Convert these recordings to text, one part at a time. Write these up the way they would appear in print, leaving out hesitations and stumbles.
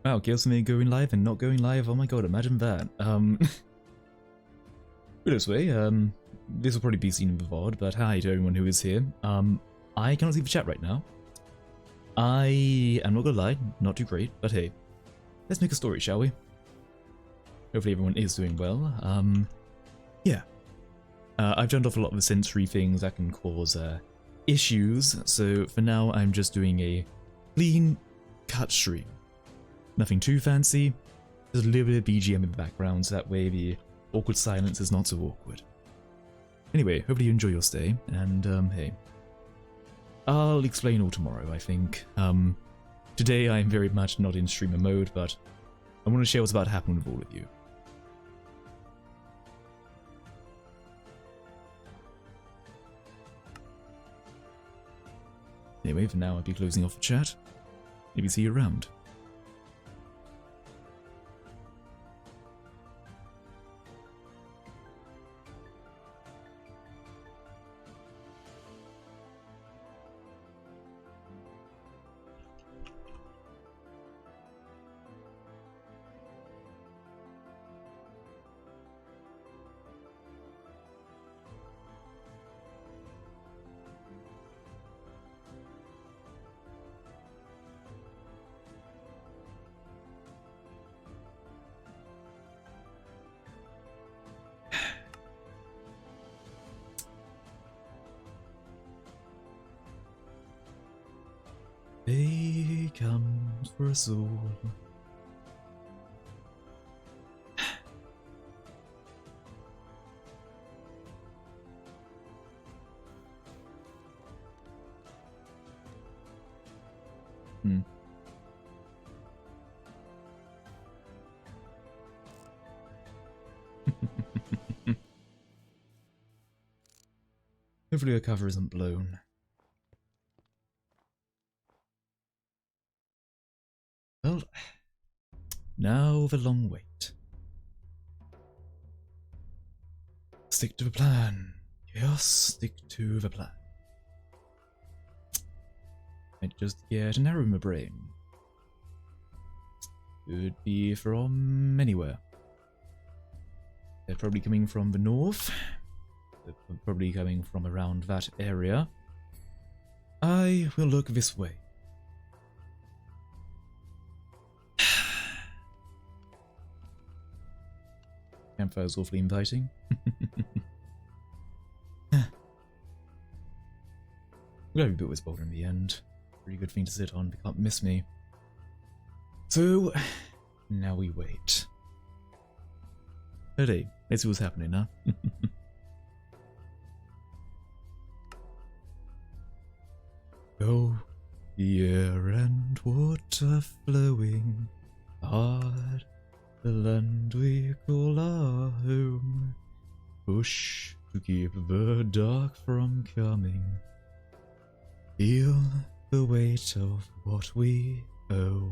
Wow, Chaos me going live and not going live. Oh my god, imagine that. Put this way, this will probably be seen in the VOD, but hi to everyone who is here. I cannot see the chat right now. I am not gonna lie, not too great, but hey, let's make a story, shall we? Hopefully everyone is doing well. Yeah. I've turned off a lot of the sensory things that can cause issues, so for now I'm just doing a clean cut stream. Nothing too fancy, just a little bit of BGM in the background, so that way the awkward silence is not so awkward. Anyway, hopefully you enjoy your stay, and hey. I'll explain all tomorrow, I think. Today I am very much not in streamer mode, but I want to share what's about to happen with all of you. Anyway, for now I'll be closing off the chat. Maybe see you around. Day comes for us all. Hopefully our cover isn't blown. Well, now the long wait. Stick to the plan. Yes, stick to the plan. Might just get an error in my brain. Could be from anywhere. They're probably coming from the north. They're probably coming from around that area. I will look this way. Campfire's awfully inviting. I'm glad we built this boulder in the end. Pretty good thing to sit on, they can't miss me. So, now we wait. Hey, let's see what's happening, huh? Oh, the air and water flowing hard. The land we call our home. Push to keep the dark from coming. Feel the weight of what we owe.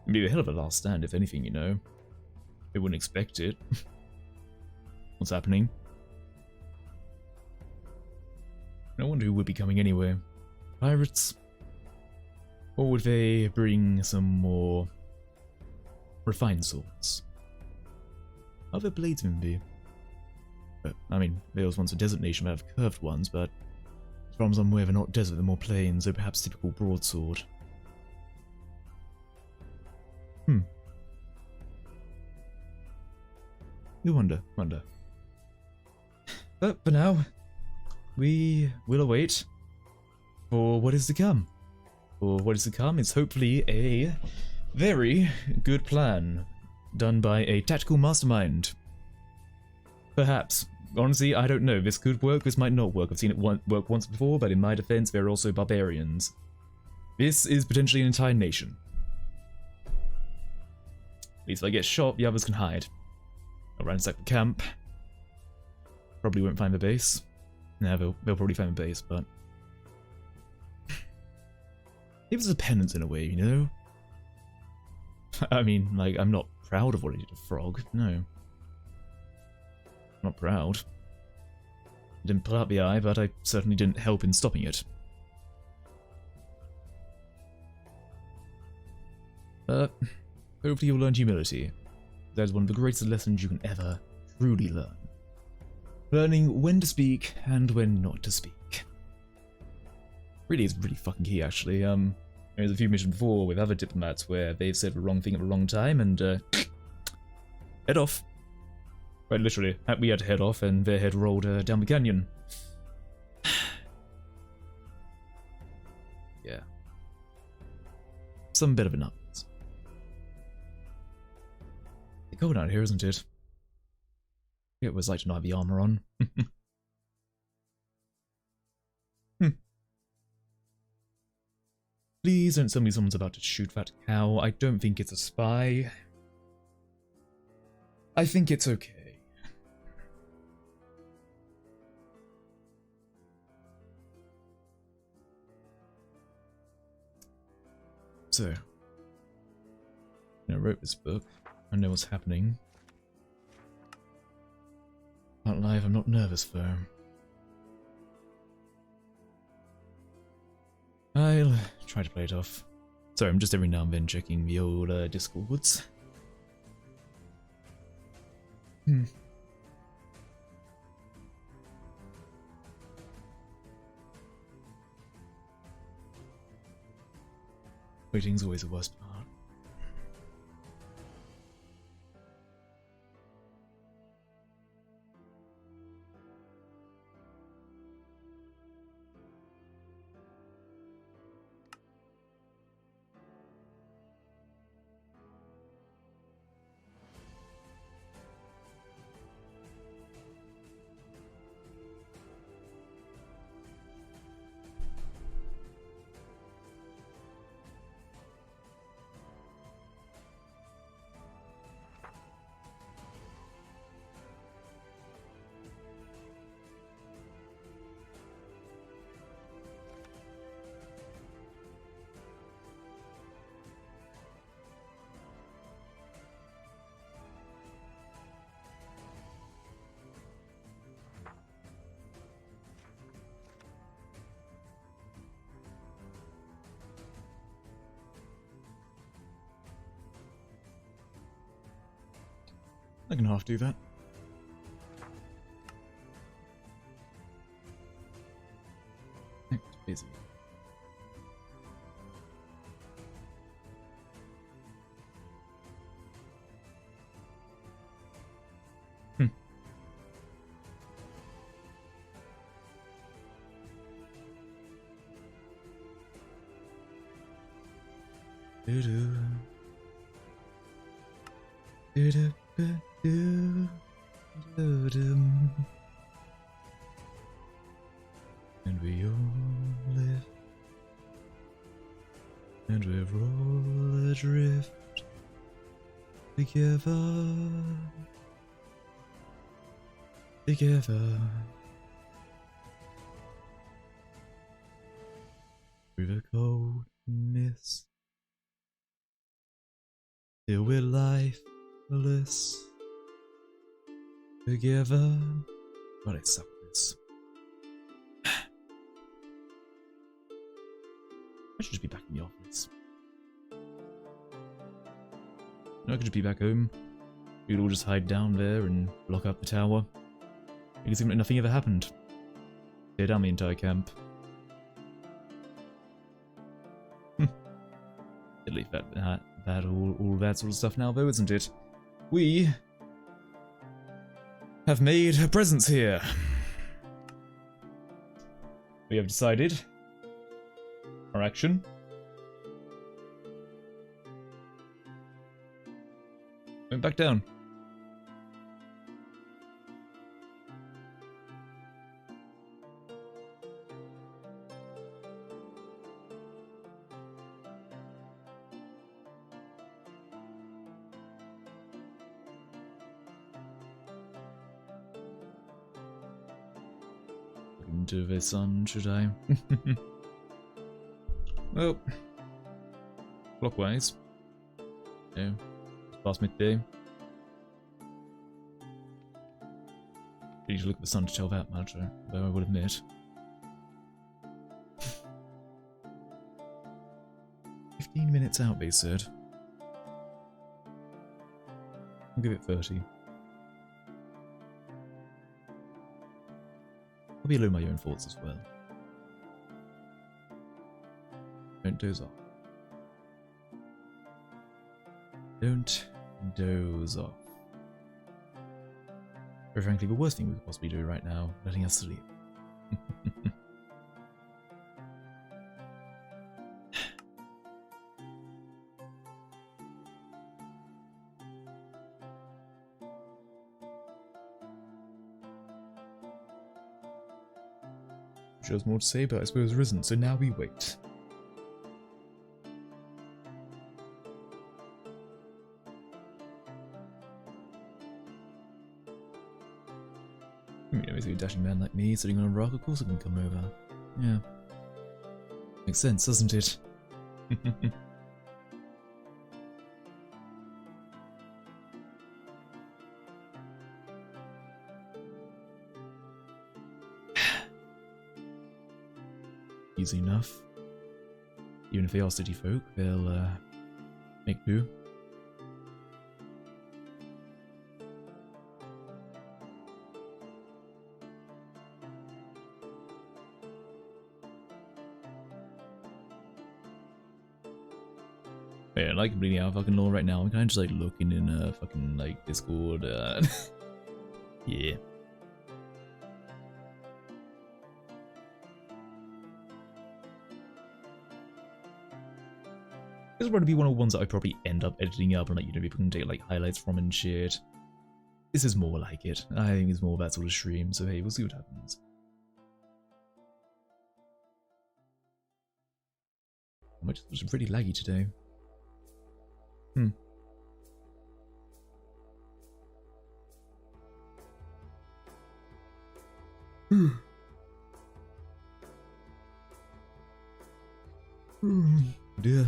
It'd be a hell of a last stand, if anything, you know. They wouldn't expect it. What's happening? I wonder who would be coming anyway. Pirates? Or would they bring some more refined swords? Other bladesmen be? But, I mean, they was once a desert nation that have curved ones, but as far as I'm aware, they're not desert, they're more plains, so perhaps typical broadsword. You wonder. But for now, we will await for what is to come. For what is to come is hopefully a very good plan done by a tactical mastermind. Perhaps. Honestly, I don't know. This could work, this might not work. I've seen it work once before, but in my defense, they're also barbarians. This is potentially an entire nation. At least if I get shot, the others can hide. I'll ransack the camp. Probably won't find the base. Nah, they'll probably find the base, but... It was a penance in a way, you know? I mean, like, I'm not proud of what I did to Frog, no. I'm not proud. I didn't pull out the eye, but I certainly didn't help in stopping it. Hopefully you'll learn humility. That is one of the greatest lessons you can ever truly learn. Learning when to speak and when not to speak. Really is really fucking key, actually. There's a few missions before with other diplomats where they've said the wrong thing at the wrong time and, head off. Right, literally. We had to head off and their head rolled down the canyon. Yeah. Some bit of a nut. It's cold out here, isn't it? It was like to not have the armor on. Please don't tell me someone's about to shoot that cow. I don't think it's a spy. I think it's okay. So, I wrote this book. I know what's happening. Can't lie, I'm not nervous though. I'll try to play it off. Sorry, I'm just every now and then checking the old Discords. Waiting's always the worst part. I can half do that. Act busy. Do-do. Do-do. And we all live, and we're all adrift together, through the cold mist, till we're lifeless. Together. God, I suck at this. I should just be back in the office. No, I could just be back home. We could all just hide down there and block up the tower. It seemed like nothing ever happened. Tear down the entire camp. At least all that sort of stuff now, though, isn't it? We have made a presence here. We have decided our action. Went back down. Into the sun, should I? Well, clockwise. Yeah, it's past midday. You need to look at the sun to tell that much, though I would admit. 15 minutes out, they said. give it 30. I'll be alone my own thoughts as well. Don't doze off. Don't doze off. Or frankly, the worst thing we could possibly do right now, letting us sleep. She has more to say, but I suppose there isn't, so now we wait. A dashing man like me sitting on a rock, of course it can come over. Yeah. Makes sense, doesn't it? Easy enough. Even if they are city folk, they'll make do. Yeah, like completely out of fucking law right now. I'm kind of just like looking in fucking like Discord. Yeah. This will probably be one of the ones that I probably end up editing up and like, you know, people can take like highlights from and shit. This is more like it. I think it's more that sort of stream, so hey, we'll see what happens. It was really laggy today. Dear.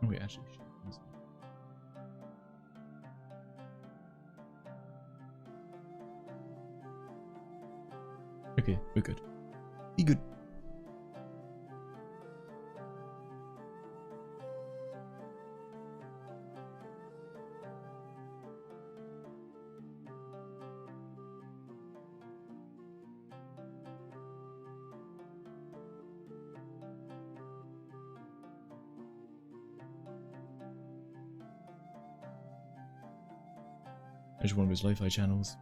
Oh, wait, actually, shit. Okay, we're good. Be good. I just one of his lo-fi channels.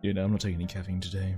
Yeah, no, I'm not taking any caffeine today.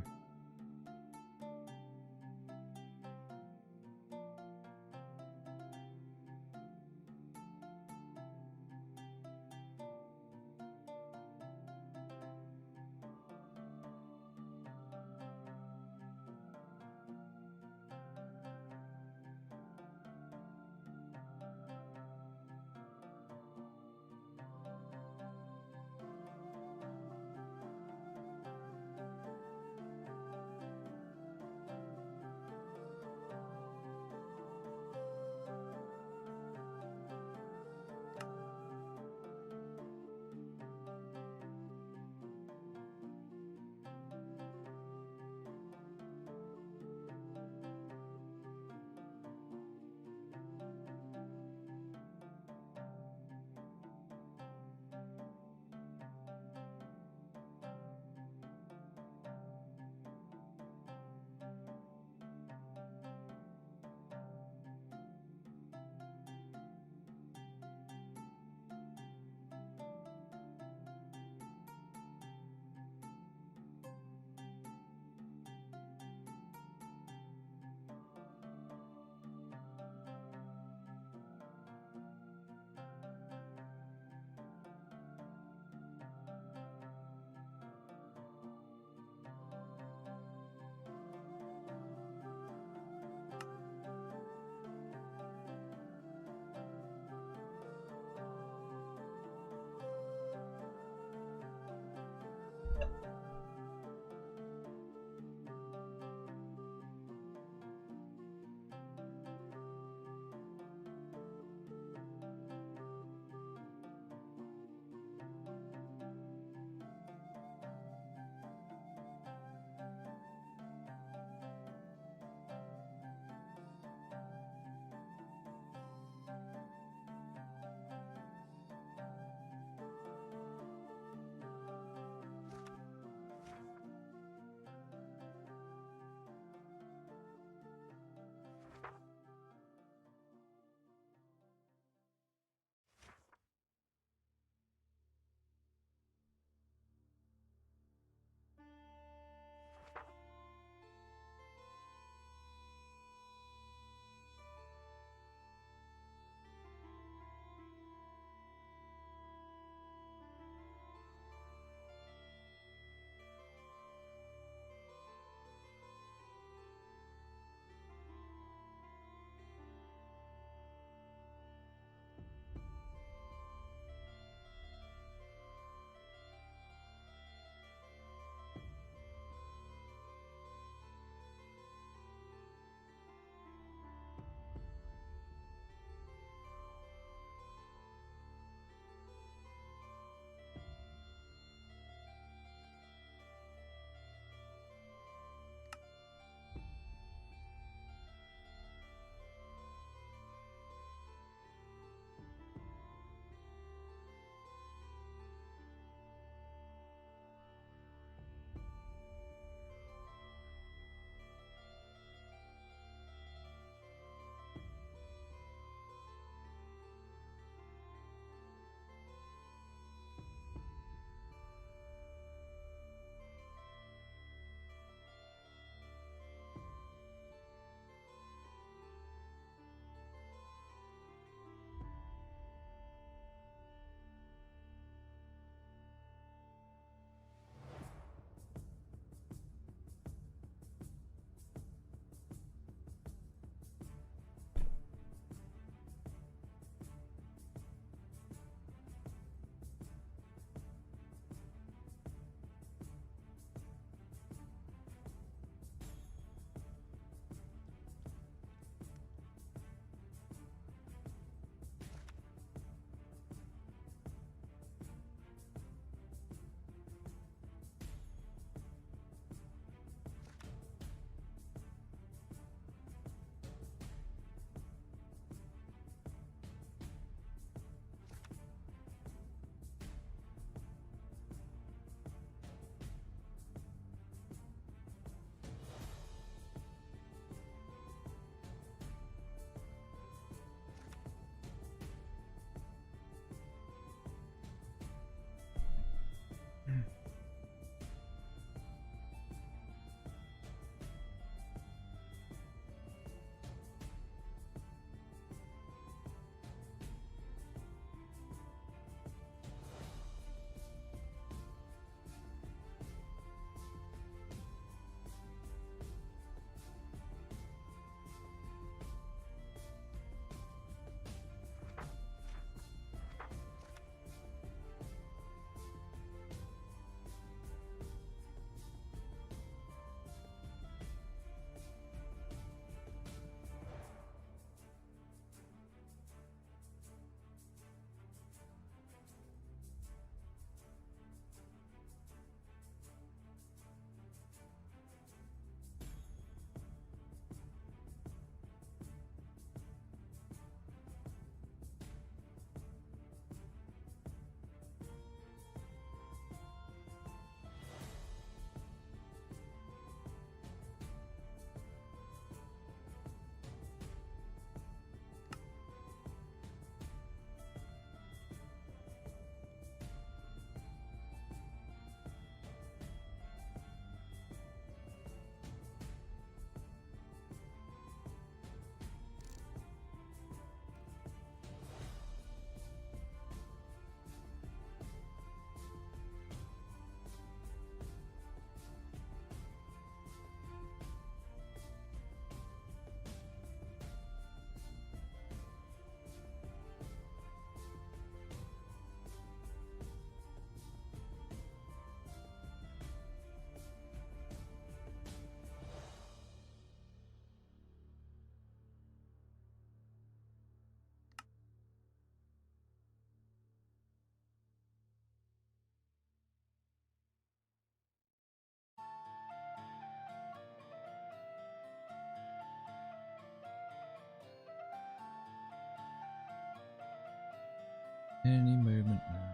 Any moment now.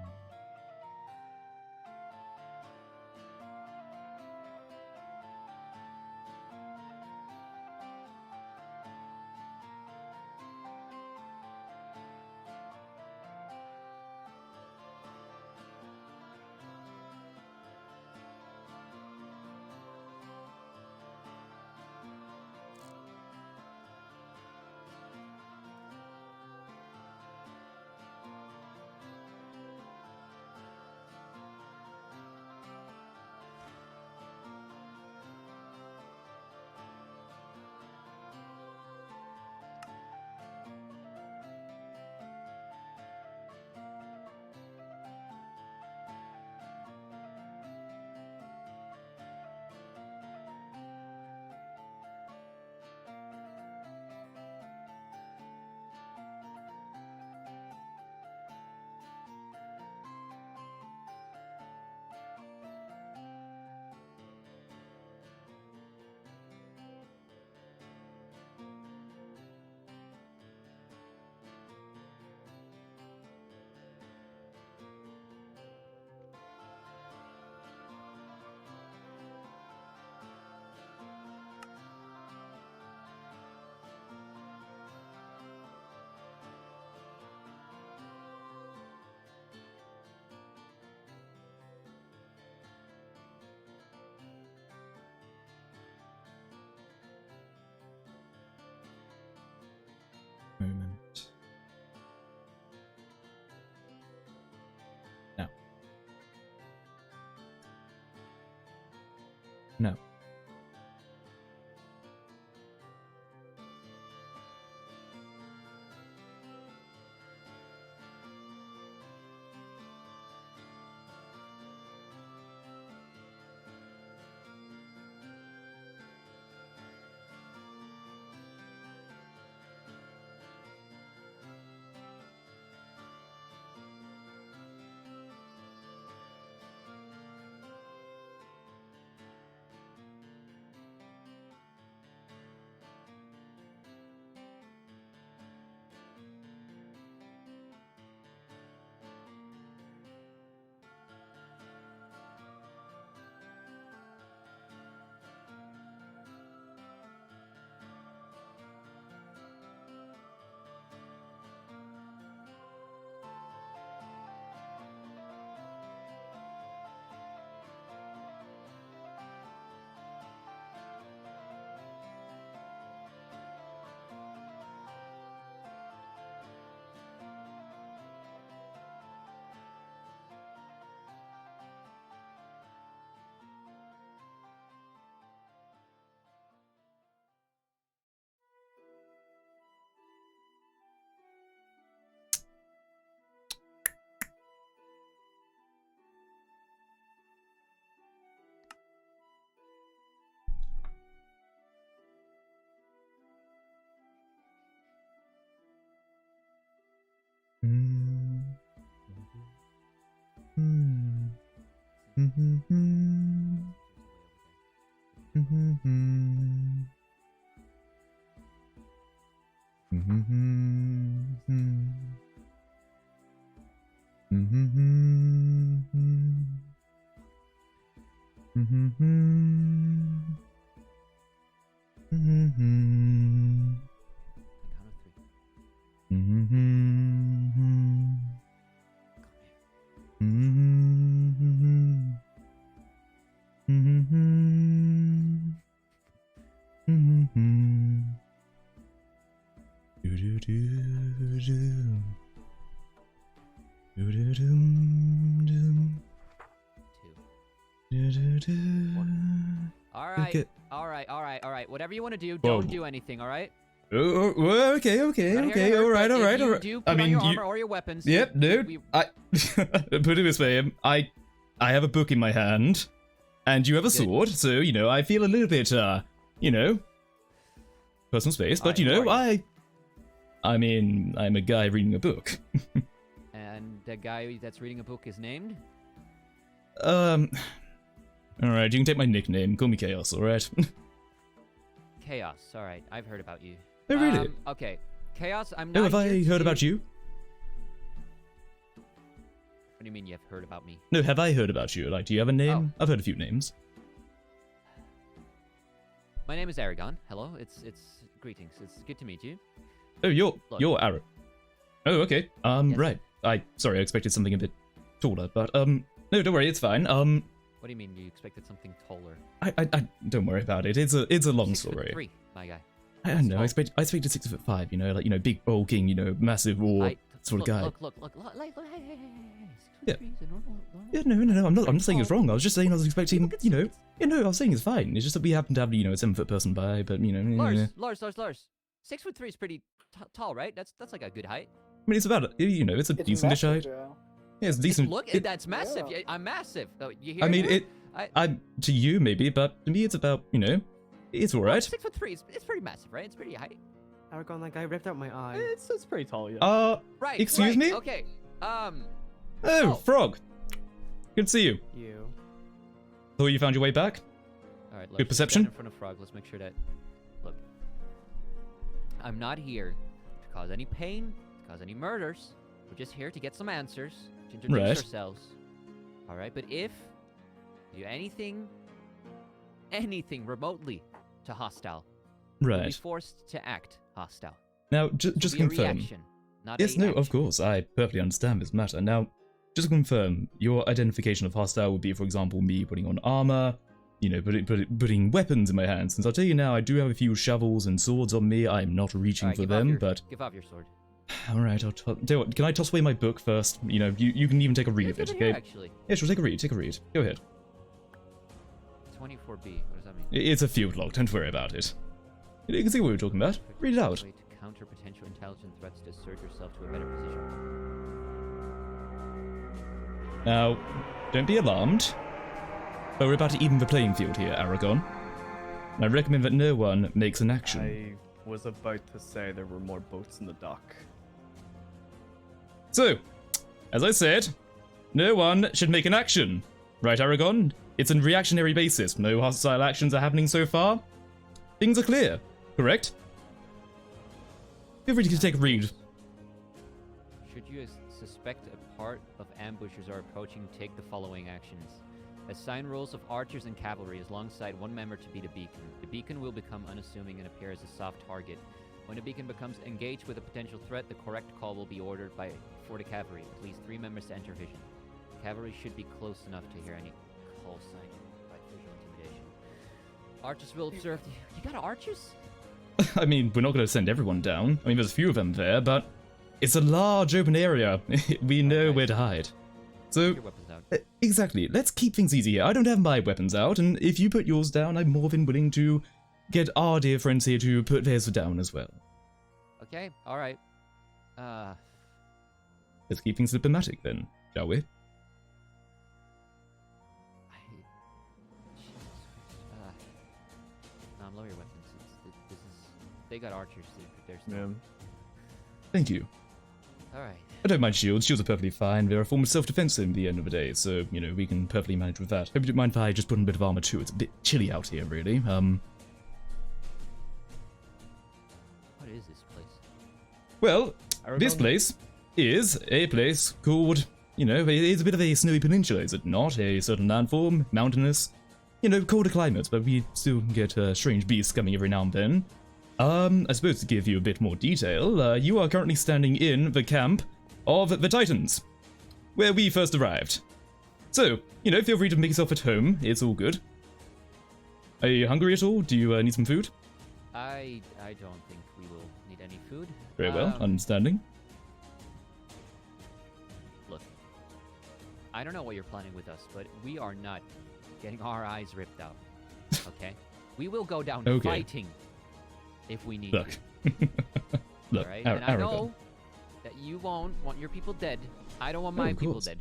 Moment. No. No. All right. Whatever you want to do, don't do anything, all right? Okay, all right. Do put on your armor or your weapons. Yep, dude. I put it this way, I have a book in my hand, and you have a sword, so you know I feel a little bit, you know, personal space. But you know, I mean, I'm a guy reading a book. And the guy that's reading a book is named? Alright, you can take my nickname. Call me Chaos, alright? Chaos, alright. I've heard about you. Oh, really? Okay. Chaos, I'm not. Oh, have I heard about you? do you mean you've heard about me? No, have I heard about you? Like, do you have a name? I've heard a few names. My name is Aragon. Hello, it's greetings. It's good to meet you. Oh, Look. you're Arab. Oh, okay. Yes. Right. Sorry, I expected something a bit taller, but no, don't worry, it's fine. What do you mean you expected something taller? I don't worry about it. It's a long story. 6'3", my guy. I don't know. I expected 6'5", you know, like, you know, big bulking, you know, massive war sort of guy. Look, hey. Yeah. 6'3" is a normal. Yeah, no. I'm not saying it's wrong. I was just saying I was expecting, you know, I was saying it's fine. It's just that we happen to have, you know, a 7-foot person by, but you know. Lars. 6'3" is pretty tall, right? That's like a good height. I mean, it's about, you know, it's a decent height. Yeah, it's decent. Look, that's massive. Yeah. I'm massive. Oh, you hear? I mean, I'm to you maybe, but to me it's about, you know, it's all right. 6'3", it's pretty massive, right? It's pretty high. Aragon, that guy ripped out my eye. It's pretty tall, yeah. Right. Excuse me? Okay. Oh, Frog. Good to see you. You. Thought you found your way back? All right. Good perception? In front of Frog. Let's make sure that. Look. I'm not here to cause any pain, to cause any murders. We're just here to get some answers, to introduce ourselves. All right. But if you do anything remotely to hostile, you'll be forced to act hostile. Now, just confirm. Reaction, not yes, a no, action. of course. I perfectly understand this matter. Now, just to confirm, your identification of hostile would be, for example, me putting on armor, you know, putting weapons in my hands. Since I'll tell you now, I do have a few shovels and swords on me. I'm not reaching for them, but... Give off your sword. Alright, tell you what, can I toss away my book first? You know, you can even take a read of it, okay? Actually. Yeah, sure, take a read. Go ahead. 24B, what does that mean? It's a field log, don't worry about it. You can see what we're talking about. Read it out. Way to counter potential intelligent threats to assert yourself to a better position. Now, don't be alarmed, but we're about to even the playing field here, Aragon. And I recommend that no one makes an action. I was about to say there were more boats in the dock. So, as I said, no one should make an action. Right, Aragon? It's a reactionary basis. No hostile actions are happening so far. Things are clear, correct? Feel free to take a read. Should you suspect a part of ambushers are approaching, take the following actions. Assign roles of archers and cavalry alongside one member to be the beacon. The beacon will become unassuming and appear as a soft target. When the beacon becomes engaged with a potential threat, the correct call will be ordered for the cavalry. At least 3 members to enter vision. The cavalry should be close enough to hear any call sign by visual intimidation. Archers will observe the... You got archers? I mean, we're not going to send everyone down. I mean, there's a few of them there, but it's a large open area. We know where to hide. So, Your weapons out. Exactly. Let's keep things easy here. I don't have my weapons out, and if you put yours down, I'm more than willing to get our dear friends here to put theirs down as well. Okay, alright. Let's keep things diplomatic then, shall we? No, lower your weapons. They got archers. They're still... Yeah. Thank you. Alright. I don't mind shields. Shields are perfectly fine. They're a form of self-defense in the end of the day, so, you know, we can perfectly manage with that. Hope you don't mind if I just put on a bit of armor too. It's a bit chilly out here, really. What is this place? Well, this place is a place called, you know, it's a bit of a snowy peninsula, is it not? A certain landform, mountainous, you know, colder climate, but we still get strange beasts coming every now and then. I suppose to give you a bit more detail, you are currently standing in the camp of the Titans, where we first arrived. So, you know, feel free to make yourself at home, it's all good. Are you hungry at all? Do you need some food? I don't think we will need any food. Very well, understanding. Look, I don't know what you're planning with us, but we are not getting our eyes ripped out, okay? We will go down fighting if we need to. Look, alright? And I know that you won't want your people dead. I don't want my people dead.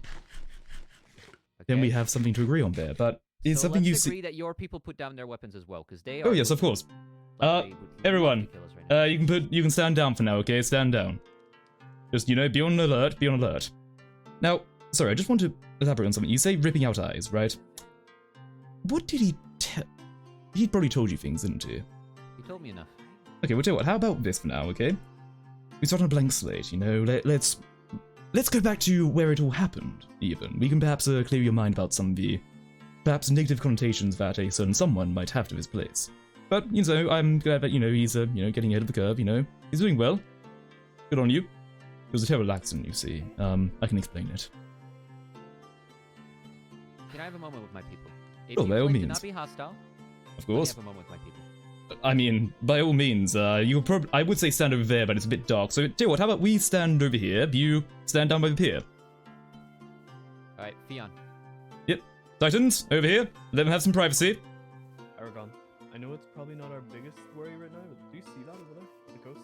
Okay? Then we have something to agree on there, but it's so something you let's see. agree that your people put down their weapons as well, because they are... Oh yes, of course. Everyone, you can stand down for now, okay? Stand down. Just, you know, be on alert, be on alert. Now, sorry, I just want to elaborate on something. You say ripping out eyes, right? What did he tell? He probably told you things, didn't he? He told me enough. Okay, well, tell you what, how about this for now, okay? We start on a blank slate, you know, let's let's go back to where it all happened, even. We can perhaps clear your mind about some of the perhaps negative connotations that a certain someone might have to his place. But, I'm glad that, he's, getting ahead of the curve, He's doing well. Good on you. It was a terrible accident, you see. I can explain it. Can I have a moment with my people? If Oh, you'd by all like to means. not be hostile, Of let me course. have a moment with my people. I mean, by all means, I would say stand over there, but it's a bit dark. So, tell you what, how about we stand over here, you stand down by the pier. Alright, Fion. Yep. Titans, over here. Let them have some privacy. Aragon, I know it's probably not our biggest worry right now, but do you see that over there? The coast?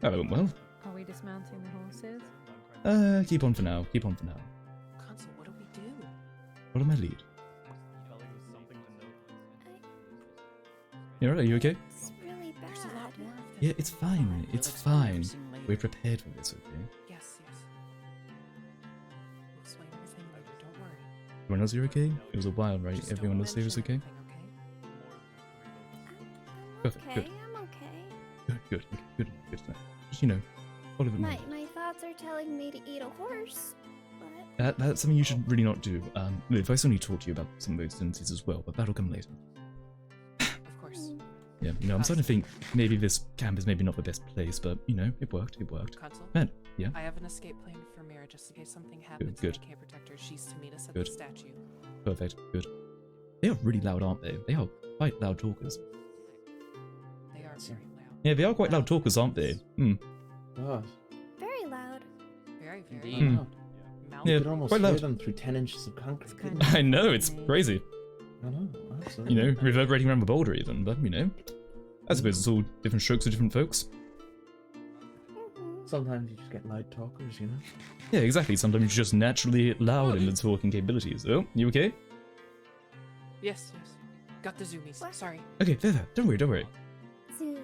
That went well. Are we dismounting the horses? Keep on for now. Keep on for now. Consul, what do we do? Follow my lead. Are you okay? It's really bad. There's a lot more of them. Yeah, it's fine. It's We'll explain fine. everything later. We're prepared for this, okay? Yes, yes. We'll explain everything later, don't worry. Everyone else here okay? It was a while, right? Just Everyone don't else here is mention okay? anything, I'm Perfect, okay. good. I'm okay. Good to know. Just, follow it My more. my thoughts are telling me to eat a horse, but That's something you should really not do. Liv, I still need to talk to you about some of those tendencies as well, but that'll come later. Of course. Yeah, I'm starting to think maybe this camp is maybe not the best place, but, it worked. Consul, Man, yeah? I have an escape plan for Mira just in case something happens good. and I can't protect her. She's to meet us at Good. the statue. Perfect, good. They are really loud, aren't they? They are quite loud talkers. They are very loud. Yeah, they are quite loud talkers, aren't they? God, very loud. Very, very Indeed. loud. Mouth Yeah, you could almost quite hear loud. them through 10 inches of concrete. It's couldn't kind you? I know, it's crazy. I know, absolutely. Reverberating around the boulder even, but, I suppose it's all different strokes for different folks. Mhm. Sometimes you just get loud talkers, Yeah, exactly. Sometimes you're just naturally loud in the talking capabilities. Oh, you okay? Yes, yes. Got the zoomies. What? Sorry. Okay, there. Don't worry. Zoom.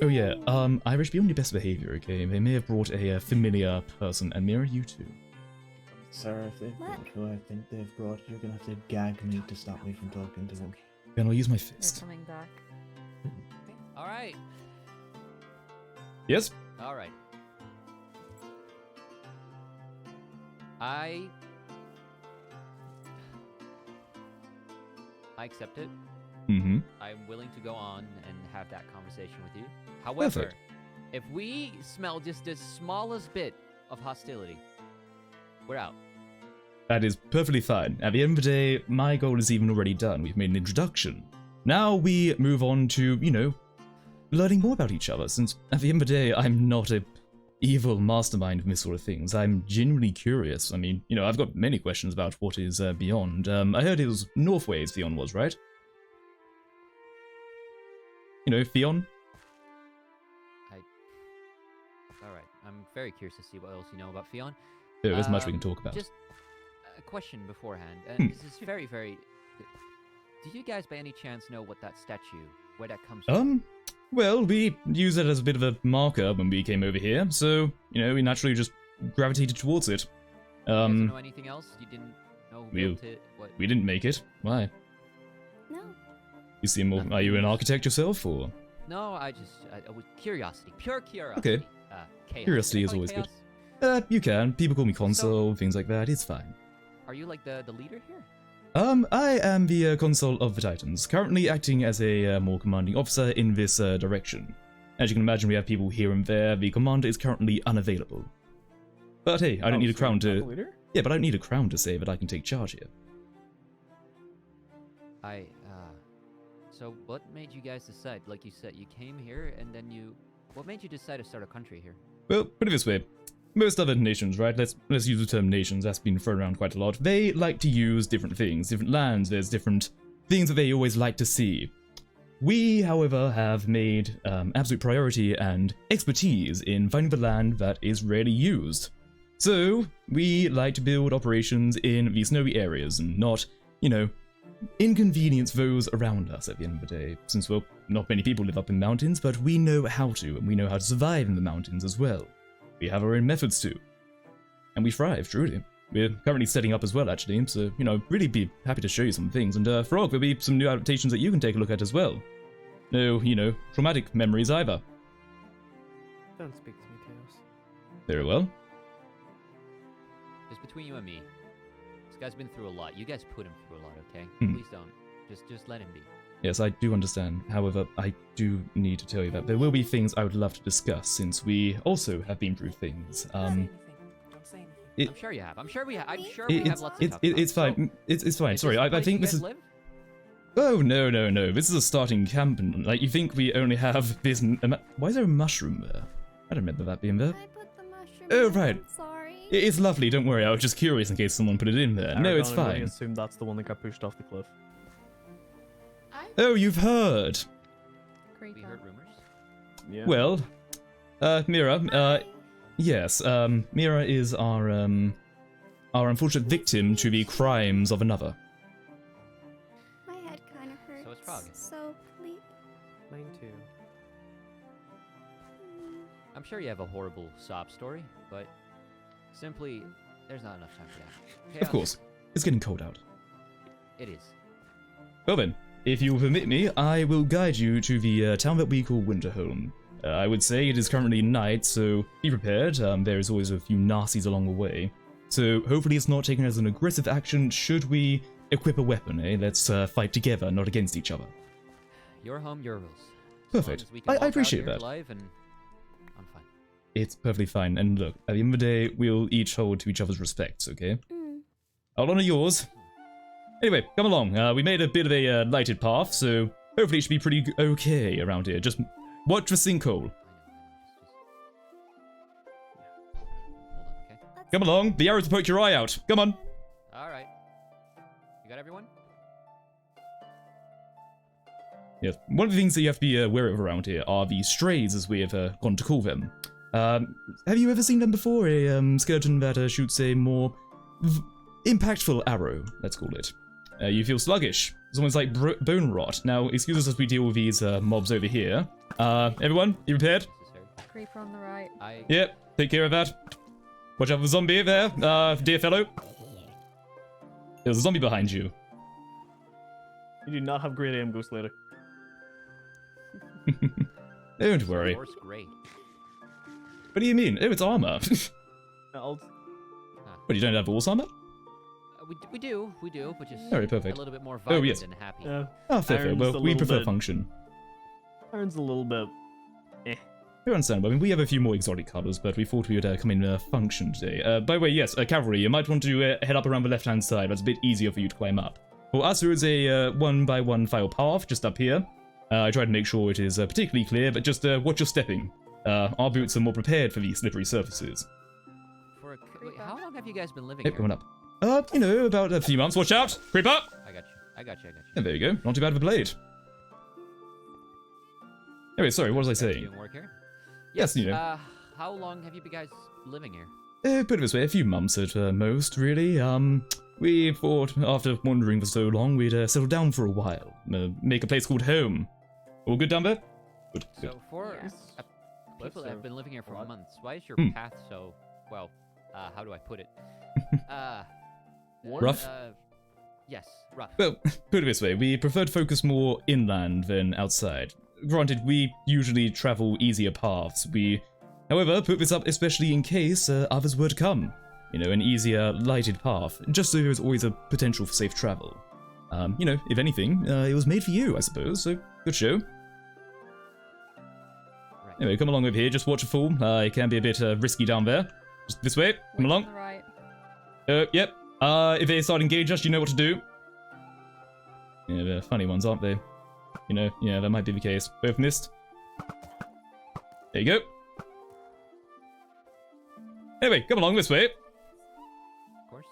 Oh yeah, Zoom. Irish, be on your best behavior, okay? They may have brought a familiar person, and Mira, you too. Sir, if they've What? brought who I think they've brought, you're gonna have to gag me to stop me from talking to them. Then I'll use my They're fist. coming back. Alright. Yes? Alright. I accept it. Mm-hmm. I'm willing to go on and have that conversation with you. However, Perfect. if we smell just the smallest bit of hostility, we're out. That is perfectly fine. At the end of the day, my goal is even already done. We've made an introduction. Now we move on to, learning more about each other, since at the end of the day, I'm not a evil mastermind of this sort of things. I'm genuinely curious. I mean, I've got many questions about what is beyond. I heard it was Northways Theon was, right? Theon? Alright, I'm very curious to see what else you know about Fion. There's much we can talk about. Just a question beforehand, Hmm. and this is very, very... Do you guys by any chance know what that statue, where that comes from? Well, we use it as a bit of a marker when we came over here, so, we naturally just gravitated towards it. You guys don't know anything else? You didn't know who we- built it? What? We didn't make it. Why? No. You seem more... Are you an architect yourself, or...? No, I was curiosity. Pure curiosity. Okay. Chaos. Curiosity Can I is call you always good. chaos? You can. People call me consul, things like that. It's fine. Are you like the leader here? I am the consul of the Titans, currently acting as a more commanding officer in this direction. As you can imagine, we have people here and there. The commander is currently unavailable. But hey, I don't need a crown to... Yeah, but I don't need a crown to say that I can take charge here. So what made you guys decide? Like you said, you came here and then what made you decide to start a country here? Well, put it this way. Most other nations, right? Let's use the term nations. That's been thrown around quite a lot. They like to use different things, different lands. There's different things that they always like to see. We, however, have made absolute priority and expertise in finding the land that is rarely used. So, we like to build operations in the snowy areas and not, inconvenience those around us at the end of the day. Since, well, not many people live up in mountains, but we know how to, and we know how to survive in the mountains as well. We have our own methods too. And we thrive, truly. We're currently setting up as well, actually, so, really be happy to show you some things. And, Frog, there'll be some new adaptations that you can take a look at as well. No, traumatic memories either. Don't speak to me, Chaos. Very well. Just between you and me. This guy's been through a lot. You guys put him through a lot, okay? Hmm. Please don't. Just let him be. Yes, I do understand. However, I do need to tell you that there will be things I would love to discuss since we also have been through things. Don't say anything. Don't say anything. I'm sure you have. I'm sure we have. I'm sure we have lots to talk about. It's fine. It's fine. Is Sorry, this the I place think you this guys is. live? Oh no! This is a starting camp, and like you think we only have this. Why is there a mushroom there? I don't remember that being there. I put the mushroom Oh, in, right. I'm sorry. It's lovely. Don't worry. I was just curious in case someone put it in there. No, it's Aragon, I'm going fine. to assume that's the one that got pushed off the cliff. Oh, you've heard. We Creeper. heard rumors. Yeah. Well, Mira. Yes. Mira is our unfortunate victim to the crimes of another. My head kind of hurts. So it's Frog. So please. Mine too. I'm sure you have a horrible sob story, but simply, there's not enough time for that. Of Chaos, course. It's getting cold out. It is. Well then, if you will permit me, I will guide you to the town that we call Winterholm. I would say it is currently night, so be prepared. There is always a few nasties along the way. So hopefully it's not taken as an aggressive action should we equip a weapon, eh? Let's fight together, not against each other. Your home, your rules. As long Perfect. as we can I walk out appreciate here that. alive and I'm fine. It's perfectly fine, and look, at the end of the day, we'll each hold to each other's respects, okay? I'll honor yours. Anyway, come along. We made a bit of a lighted path, so hopefully it should be pretty okay around here. Just watch the sinkhole. Hold on, okay? Come along, the arrows will poke your eye out. Come on. All right. You got everyone? Yes, one of the things that you have to be aware of around here are the strays, as we have gone to call them. Have you ever seen them before? A skeleton that shoots a more impactful arrow, let's call it. You feel sluggish. It's almost like bone rot. Now, excuse us as we deal with these mobs over here. Everyone, you prepared? Necessary. Creeper on the right. Yep, take care of that. Watch out for the zombie there, dear fellow. There's a zombie behind you. You do not have great aim, Ghost Lady. Don't worry. Horse great. What do you mean? Oh, it's armor. I'll... What, you don't have horse armor? We do, but just Very perfect. a little bit more Oh, vibrant yes. and happy. Yeah. Ah, fair. Iron's Well, a we little prefer bit- function. Iron's a little bit... You understand, I mean, we have a few more exotic colors, but we thought we would come in function today. By the way, yes, cavalry, you might want to head up around the left-hand side. That's a bit easier for you to climb up. For us, there is a one-by-one file path just up here. I try to make sure it is particularly clear, but just watch your stepping. Our boots are more prepared for these slippery surfaces. Wait, how long have you guys been living Yep, here? coming up. You know, about a few months. Watch out! Creep up! I got you. And there you go. Not too bad of a blade. Anyway, sorry, what was I saying? Doing work here? Yes, you know. How long have you guys living here? Put it this way, a few months at most, really. We thought after wandering for so long, we'd settle down for a while. Make a place called home. All good down there? Good. So for Yes. people that have been living here for months, why is your Hmm. path so, well, how do I put it? Rough? Yes, rough. Well, put it this way, we prefer to focus more inland than outside. Granted, we usually travel easier paths. We, however, put this up especially in case others were to come. You know, an easier, lighted path, just so there is always a potential for safe travel. You know, if anything, it was made for you, I suppose, so good show. Right. Anyway, come along over here, just watch a fall. It can be a bit risky down there. Just this way, come Witch along. On the right. Yep. If they start engaging us, you know what to do. Yeah, they're funny ones, aren't they? You know, yeah, that might be the case. Both missed. There you go. Anyway, come along this way. Of course.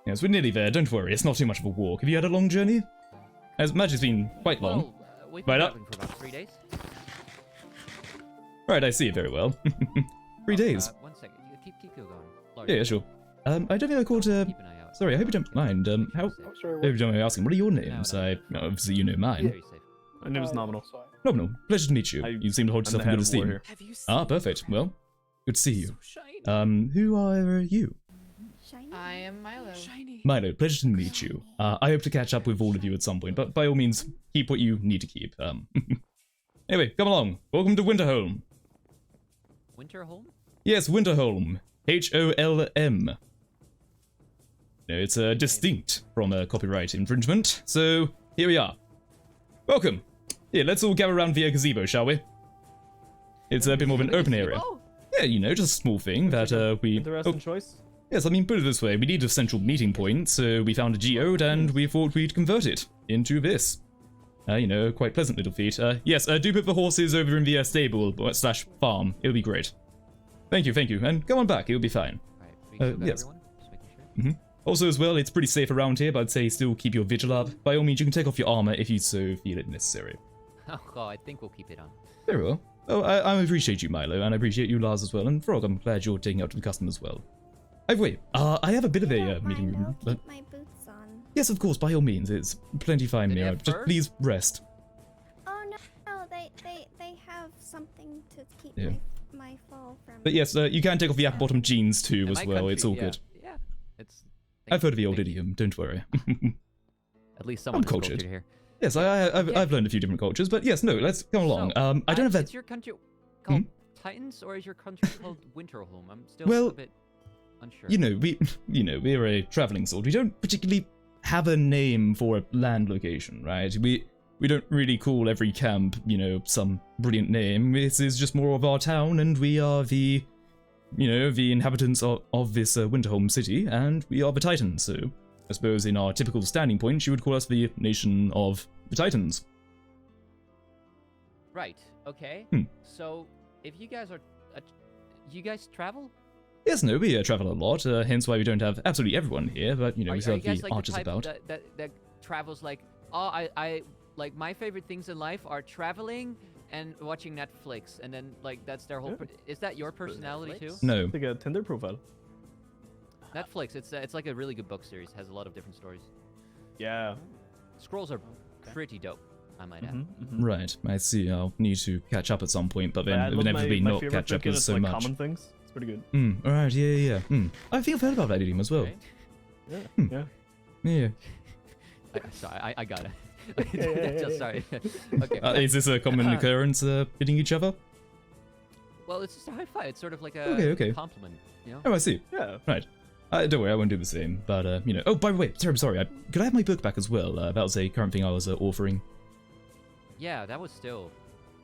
Yes, we're nearly there, don't worry, it's not too much of a walk. Have you had a long journey? As much as been quite long. Well, we've been Right up. traveling for about 3 days. Right, I see it very well. 3 days. 1 second. Keep going. Lord, Yeah, sure. I don't think I called, keep an eye out. sorry, I hope you don't mind, how, Safe. hope you don't mind me asking, what are your names? No. Obviously you know mine. Very safe. My name is Nominal. Nominal, pleasure to meet you. You seem to hold I'm the yourself in head good of war esteem. here. Have you seen Ah, perfect. Well, good to see you. So shiny. Who are you? Shiny. I am Milo. Shiny. Milo, pleasure to meet you. I hope to catch up with all of you at some point, but by all means, keep what you need to keep. Anyway, come along. Welcome to Winterholm. Winterholm? Yes, Winterholm. Holm. No, it's distinct from a copyright infringement. So here we are. Welcome. Here, let's all gather around the gazebo, shall we? It's a bit more of an open area. Yeah, you know, just a small thing that we. Interesting choice. Yes, I mean, put it this way: we need a central meeting point, so we found a geode, and we thought we'd convert it into this. You know, quite pleasant little feat. Yes, do put the horses over in the stable slash farm. It'll be great. Thank you, and go on back. It'll be fine. Alright, Yes. everyone? Just making sure. Also, as well, it's pretty safe around here, but I'd say still keep your vigil up. By all means, you can take off your armor if you so feel it necessary. Oh, I think we'll keep it on. Very well. Oh, I appreciate you, Milo, and I appreciate you, Lars, as well. And Frog, I'm glad you're taking out to the custom as well. Wait, I have a bit of a meeting room. Keep my boots on. Yes, of course, by all means. It's plenty fine, Did they Mira. have Just fur? please rest. Oh no, they have something to keep Yeah. my fall from. But yes, you can take off the apple bottom jeans too, In as my well. country, It's all yeah, good. Yeah, it's. I've heard of the old thank you. idiom. Don't worry. At least someone is cultured. cultured here. Yes, I've learned a few different cultures, but yes, no, let's come along. So, I don't have that. Is your country called Titans or is your country called Winterholm? I'm still Well, a bit unsure. You know, we're a traveling sort. We don't particularly have a name for a land location, right? We don't really call every camp, you know, some brilliant name. This is just more of our town, and we are the, you know, the inhabitants of this Winterholm city, and we are the Titans. So I suppose in our typical standing point, you would call us the nation of the Titans. Right. Okay. So if you guys are, you guys travel? Yes, no, we travel a lot, hence why we don't have absolutely everyone here, but, you know, Are we you still have guys the like archers the type about. that travels like, oh, I like my favorite things in life are traveling and watching Netflix, and then like that's their whole. Yeah. Is that your personality too? No. Like a Tinder profile. Netflix. It's like a really good book series. Has a lot of different stories. Yeah. Scrolls are pretty dope, I might add. Right, I see. I'll need to catch up at some point, but I then love inevitably my not favorite catch up book, and with it's so like much. common things. It's pretty good. Alright, yeah. I think I've heard about that idiom as well. Okay. Yeah. Yeah. Sorry, I got it. Yeah. Just sorry. Okay. Is this a common occurrence, hitting each other? Well, it's just a high five. It's sort of like a Okay. compliment, you know? Oh, I see. Yeah. Right. Don't worry, I won't do the same. But, you know. Oh, by the way, sorry. Could I have my book back as well? That was a current thing I was offering. Yeah, that was still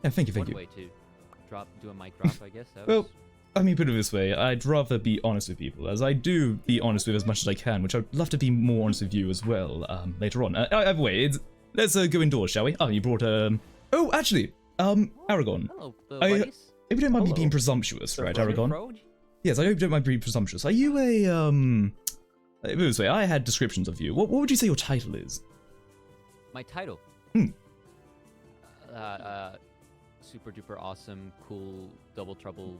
Yeah, thank you. one way to do a mic drop, I guess. That Well, was... I mean, put it this way, I'd rather be honest with people, as I do be honest with as much as I can, which I'd love to be more honest with you as well, later on. Either way, let's go indoors, shall we? Oh, you brought, Oh, actually, Aragon. Hello, the I buddies. hope you don't mind me Hello. being presumptuous, right, Sir Aragon? Frode? Yes, I hope you don't mind being presumptuous. Are you put it this way, I had descriptions of you. What would you say your title is? My title. Super duper awesome, cool, double trouble.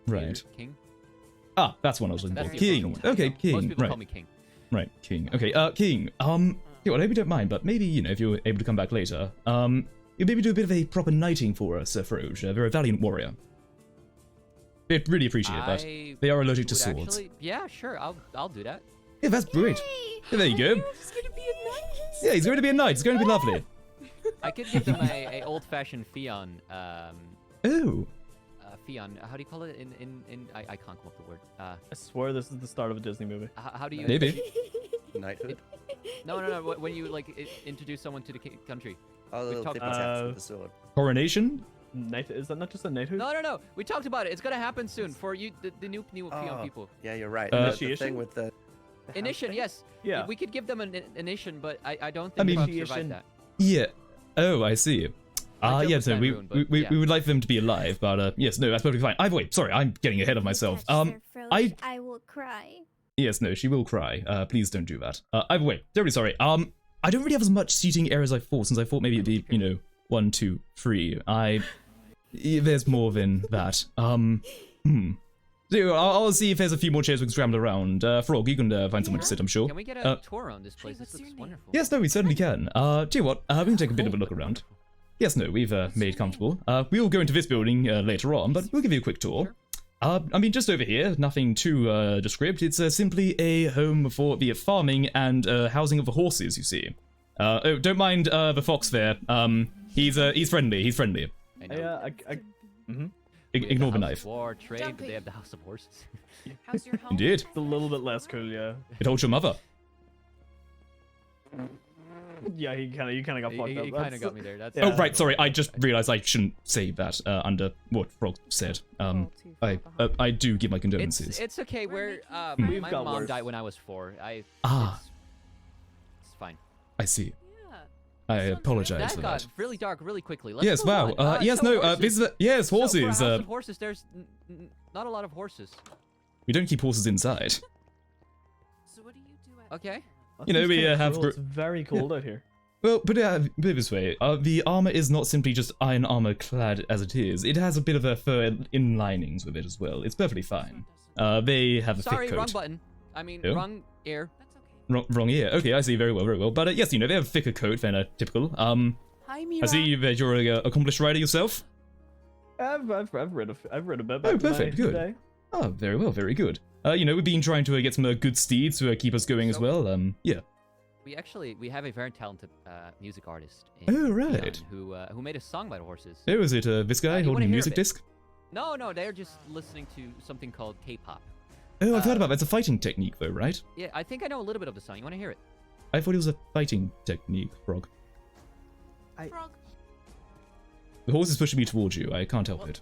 Right. theater king. Ah, that's one I was looking That's for. the King. official one. Okay, Most King. people Right. call me king. Right, King. Okay, King. Yeah, well, I hope you don't mind, but maybe, you know, if you're able to come back later, you maybe do a bit of a proper knighting for us, Froge. They're a valiant warrior. They'd really appreciate that. They are allergic to would swords. Actually, yeah, sure. I'll do that. Yeah, that's great. Yay! Yeah, there you go. He's gonna be a knight. Yeah, he's going to be a knight. It's going to be lovely. I could give them a old-fashioned Fion. Oh. Fion. How do you call it in? I can't come up with the word. I swear this is the start of a Disney movie. How do you? Maybe. Knighthood? No. When you like introduce someone to the country. Oh, the little talked- tippy taps with the sword. Coronation? Knight, is that not just a knighthood? No. We talked about it. It's gonna happen soon for you, the new Fion Oh, people. Yeah, you're right. Uh, The Initiation? thing with the Initiation, yes. Yeah. We could give them an initiation, but I don't I think mean- they'll survive Initiation. that. Yeah. Oh, I see. My joke Yeah, was so bad we, ruined, but yeah. we would like them to be alive, but yes, no, that's perfectly fine. Either way, sorry, I'm getting ahead of myself. Touch Sir Froge, I- I will cry. Yes, no, she will cry. Please don't do that. Either way, terribly sorry. I don't really have as much seating area as I thought, since I thought maybe it'd be, you know, 1, 2, 3. There's more than that. So I'll see if there's a few more chairs we can scramble around. Frog, you can find somewhere to sit, I'm sure. Can we get a tour around this place? what's This looks your name? wonderful. Yes, no, we certainly can. Tell you what, we can take a bit of a look around. Yes, no, we've made comfortable. We will go into this building later on, but we'll give you a quick tour. I mean, just over here, nothing too descriptive. It's simply a home for the farming and housing of the horses, you see. Oh, don't mind the fox there. He's friendly. He's friendly. I know. Ignore the House knife. of War, trade, but Jumpy. they have the House of Horses. How's your home? Indeed. It's a little bit less cool, yeah. It holds your mother. Yeah, you kind of got He fucked up. kind of got me there. That's Oh, right, sorry. I just realized I shouldn't say that under what Frog said. I do give my condolences. It's okay. We're Where making my got mom worse. died when I was 4. Ah. It's fine. I see. Yeah. I Sounds apologize That for got that. really dark really quickly. Let's Yes, move wow. on. Yes, So no, horses. this is yes, So for a horses. house of horses, there's not a lot of horses. We don't keep horses inside. So what do you do at Okay. You know, we, have Cool. gr- It's very cold out here. Well, put it this way. The armor is not simply just iron armor clad as it is. It has a bit of a fur in linings with it as well. It's perfectly fine. They have a Sorry, thick wrong coat. button. I mean, Oh. wrong ear. That's okay. Wrong ear. Okay, I see. Very well, very well. But yes, you know, they have a thicker coat than a typical. Hi, Mira. I see that you're an accomplished rider yourself. I've read a bit. Oh, back in perfect, my good. day. Oh, very well, very good. You know, we've been trying to get some good steeds to keep us going as So- well. Yeah. We have a very talented music artist. In Oh, right. Leon who made a song about horses. Oh, is it this guy you holding wanna a hear music it? disc? No, they're just listening to something called K-pop. Oh, I've heard about that. It's a fighting technique, though, right? Yeah, I think I know a little bit of the song. You want to hear it? I thought it was a fighting technique, Frog. Frog. The horse is pushing me towards you. I can't help it.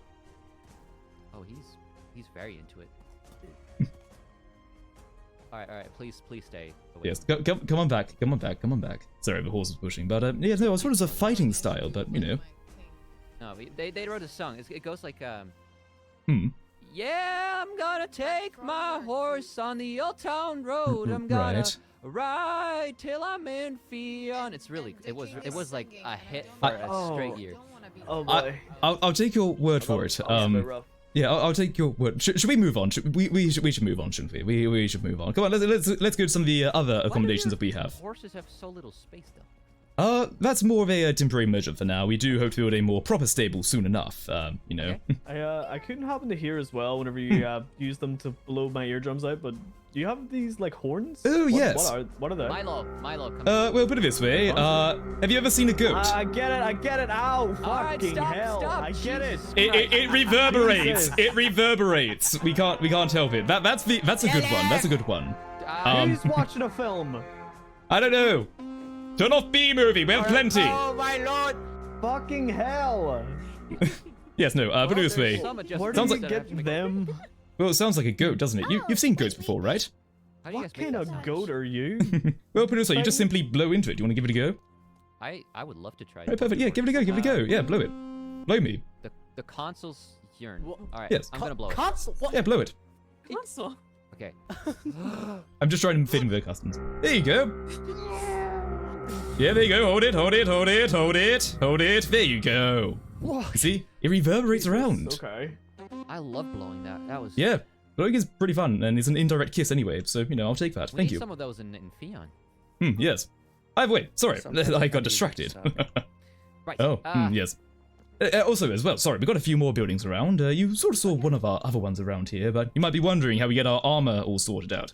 Oh, he's very into it. all right. Please stay away. Yes, come on back. Come on back. Come on back. Sorry, the horse is pushing. But, yeah, no, I thought it was a fighting style, but, you know. No, they wrote a song. It goes like Hmm. Yeah, I'm gonna take my horse on the old town road. I'm gonna Right. ride till I'm in Fion. It was like a hit for a straight year. Oh boy. I'll take your word for it. That was a bit rough. Yeah, I'll take your word. Should we move on? We should move on, shouldn't we? We should move on. Come on, let's go to some of the other accommodations that we have. Horses have so little space though. That's more of a temporary measure for now. We do hope to build a more proper stable soon enough. You know. I couldn't happen to hear as well whenever you use them to blow my eardrums out, but do you have these like horns? Oh, yes. What are they? Milo, come Well, put it this way. Have you ever seen a goat? I get it. Ow, All right, fucking stop, hell. stop, I get it. Jesus It reverberates. Jesus. It reverberates. We can't help it. That's a good one. That's a good one. Who's watching a film? I don't know. Turn off B movie. We have plenty. Oh my lord! Fucking hell. Yes, no. Put it this way. Where do Sounds you like- get them? Well, it sounds like a goat, doesn't it? You've seen goats before, right? How do you What guys make kind that of sound? goat are you? Well, put it this way. You just simply blow into it. Do you want to give it a go? I would love to try. Oh, perfect. Yeah, give it a go. Give it a go. Yeah, blow it. Blow me. The console's yearn. Wha- All right. Yes. I'm gonna blow it. Console. What? Yeah, blow it. Console. Okay. I'm just trying to fit in with their customs. There you go. Yeah, there you go. Hold it. There you go. See? It reverberates around. Okay. I love blowing that. That was. Yeah. Blowing is pretty fun, and it's an indirect kiss anyway, so, you know, I'll take that. We Thank need you. some of those in Fion. Yes. Either way, sorry. Sometimes I I got need distracted. to stop. Right. Oh, yes. Also, as well, sorry, we've got a few more buildings around. You sort of saw one of our other ones around here, but you might be wondering how we get our armor all sorted out,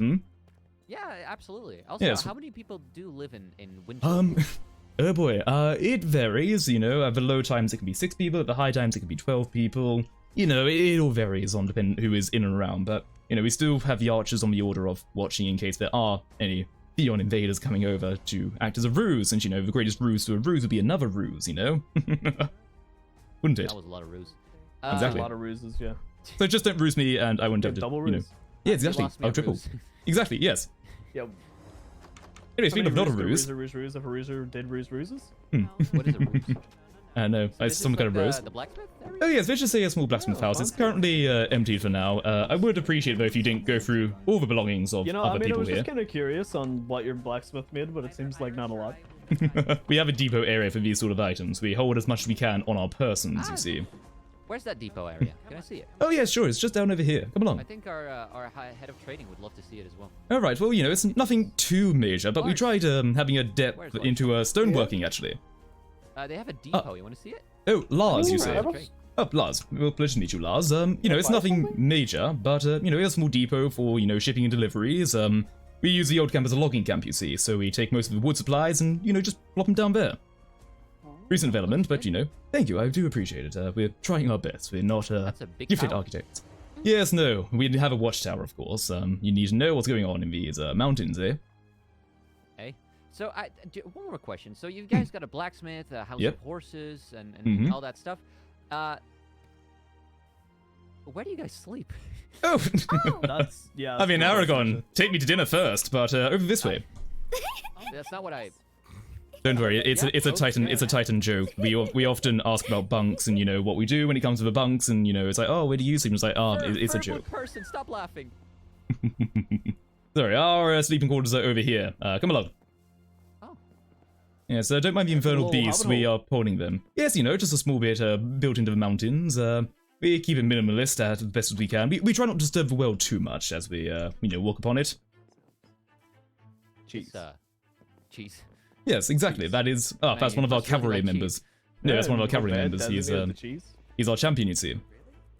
Yeah, absolutely. Also, Yes. how many people do live in Winter? Oh boy, it varies, you know. At the low times it can be 6 people, at the high times it can be 12 people. You know, it all varies on depending who is in and around, but, you know, we still have the archers on the order of watching in case there are any Theon invaders coming over to act as a ruse, since, you know, the greatest ruse to a ruse would be another ruse, you know? Wouldn't it? That was a lot of ruse. Exactly. A lot of ruses, yeah. So just don't ruse me and I won't Yeah, have to, double you know. ruse. Yeah, You exactly. lost me I'll at triple. ruse. Exactly, yes. Yeah. Anyway, speaking of not a Ruse, ruse, ruse, if a ruser did ruses. What is a ruse? no, So it's this some is kind of like ruse. The blacksmith area? Oh yes, let's just say a small blacksmith house. It's currently empty for now. I would appreciate though if you didn't go through all the belongings of You know, other I mean, I people was here. just kind of curious on what your blacksmith made, but it seems like not a lot. We have a depot area for these sort of items. We hold as much as we can on our persons, you see. Where's that depot area? Can I see it? Oh yeah, sure, it's just down over here. Come I along. think our head of trading would love to see it as well. Alright, well, you know, it's nothing too major, but we Lars. tried having a depth Where's Lars? into stoneworking, actually. They have a depot. You want to see it? Oh, Lars, you Ooh, say? right. Oh, Lars. Well, pleasure to meet you, Lars. You know, it's nothing major, but, you know, it's a small depot for, you know, shipping and deliveries. We use the old camp as a logging camp, you see, so we take most of the wood supplies and, you know, just plop them down there. recent development, but you know, thank you, I do appreciate it. We're trying our best. We're not That's a big gifted tower. architects. Yes, no, we have a watchtower, of course. You need to know what's going on in these mountains, eh? Eh? So, one more question. So, you guys got a blacksmith, a house Yep. of horses, and Mhm. all that stuff. Where do you guys sleep? Oh, That's yeah. I mean, that's Aragon, take me to dinner first, but over this way. That's not what I. Don't worry, it's Yeah, a Titan okay. it's a Titan joke. We often ask about bunks and you know what we do when it comes to the bunks, and you know it's like, oh, where do you sleep? It's like, oh, it's a Third joke. person, stop laughing. Sorry, our sleeping quarters are over here. Come along. Oh. Yes, don't mind the infernal little beasts. hobbit We hole. are pawning them. Yes, you know, just a small bit built into the mountains. We keep it minimalist as best as we can. We try not to disturb the world too much as we you know walk upon it. Cheese. Cheese. Yes, exactly. That is. Oh, that's one of our must really cavalry like members. No, that's one of our cavalry members. He's our champion, you see.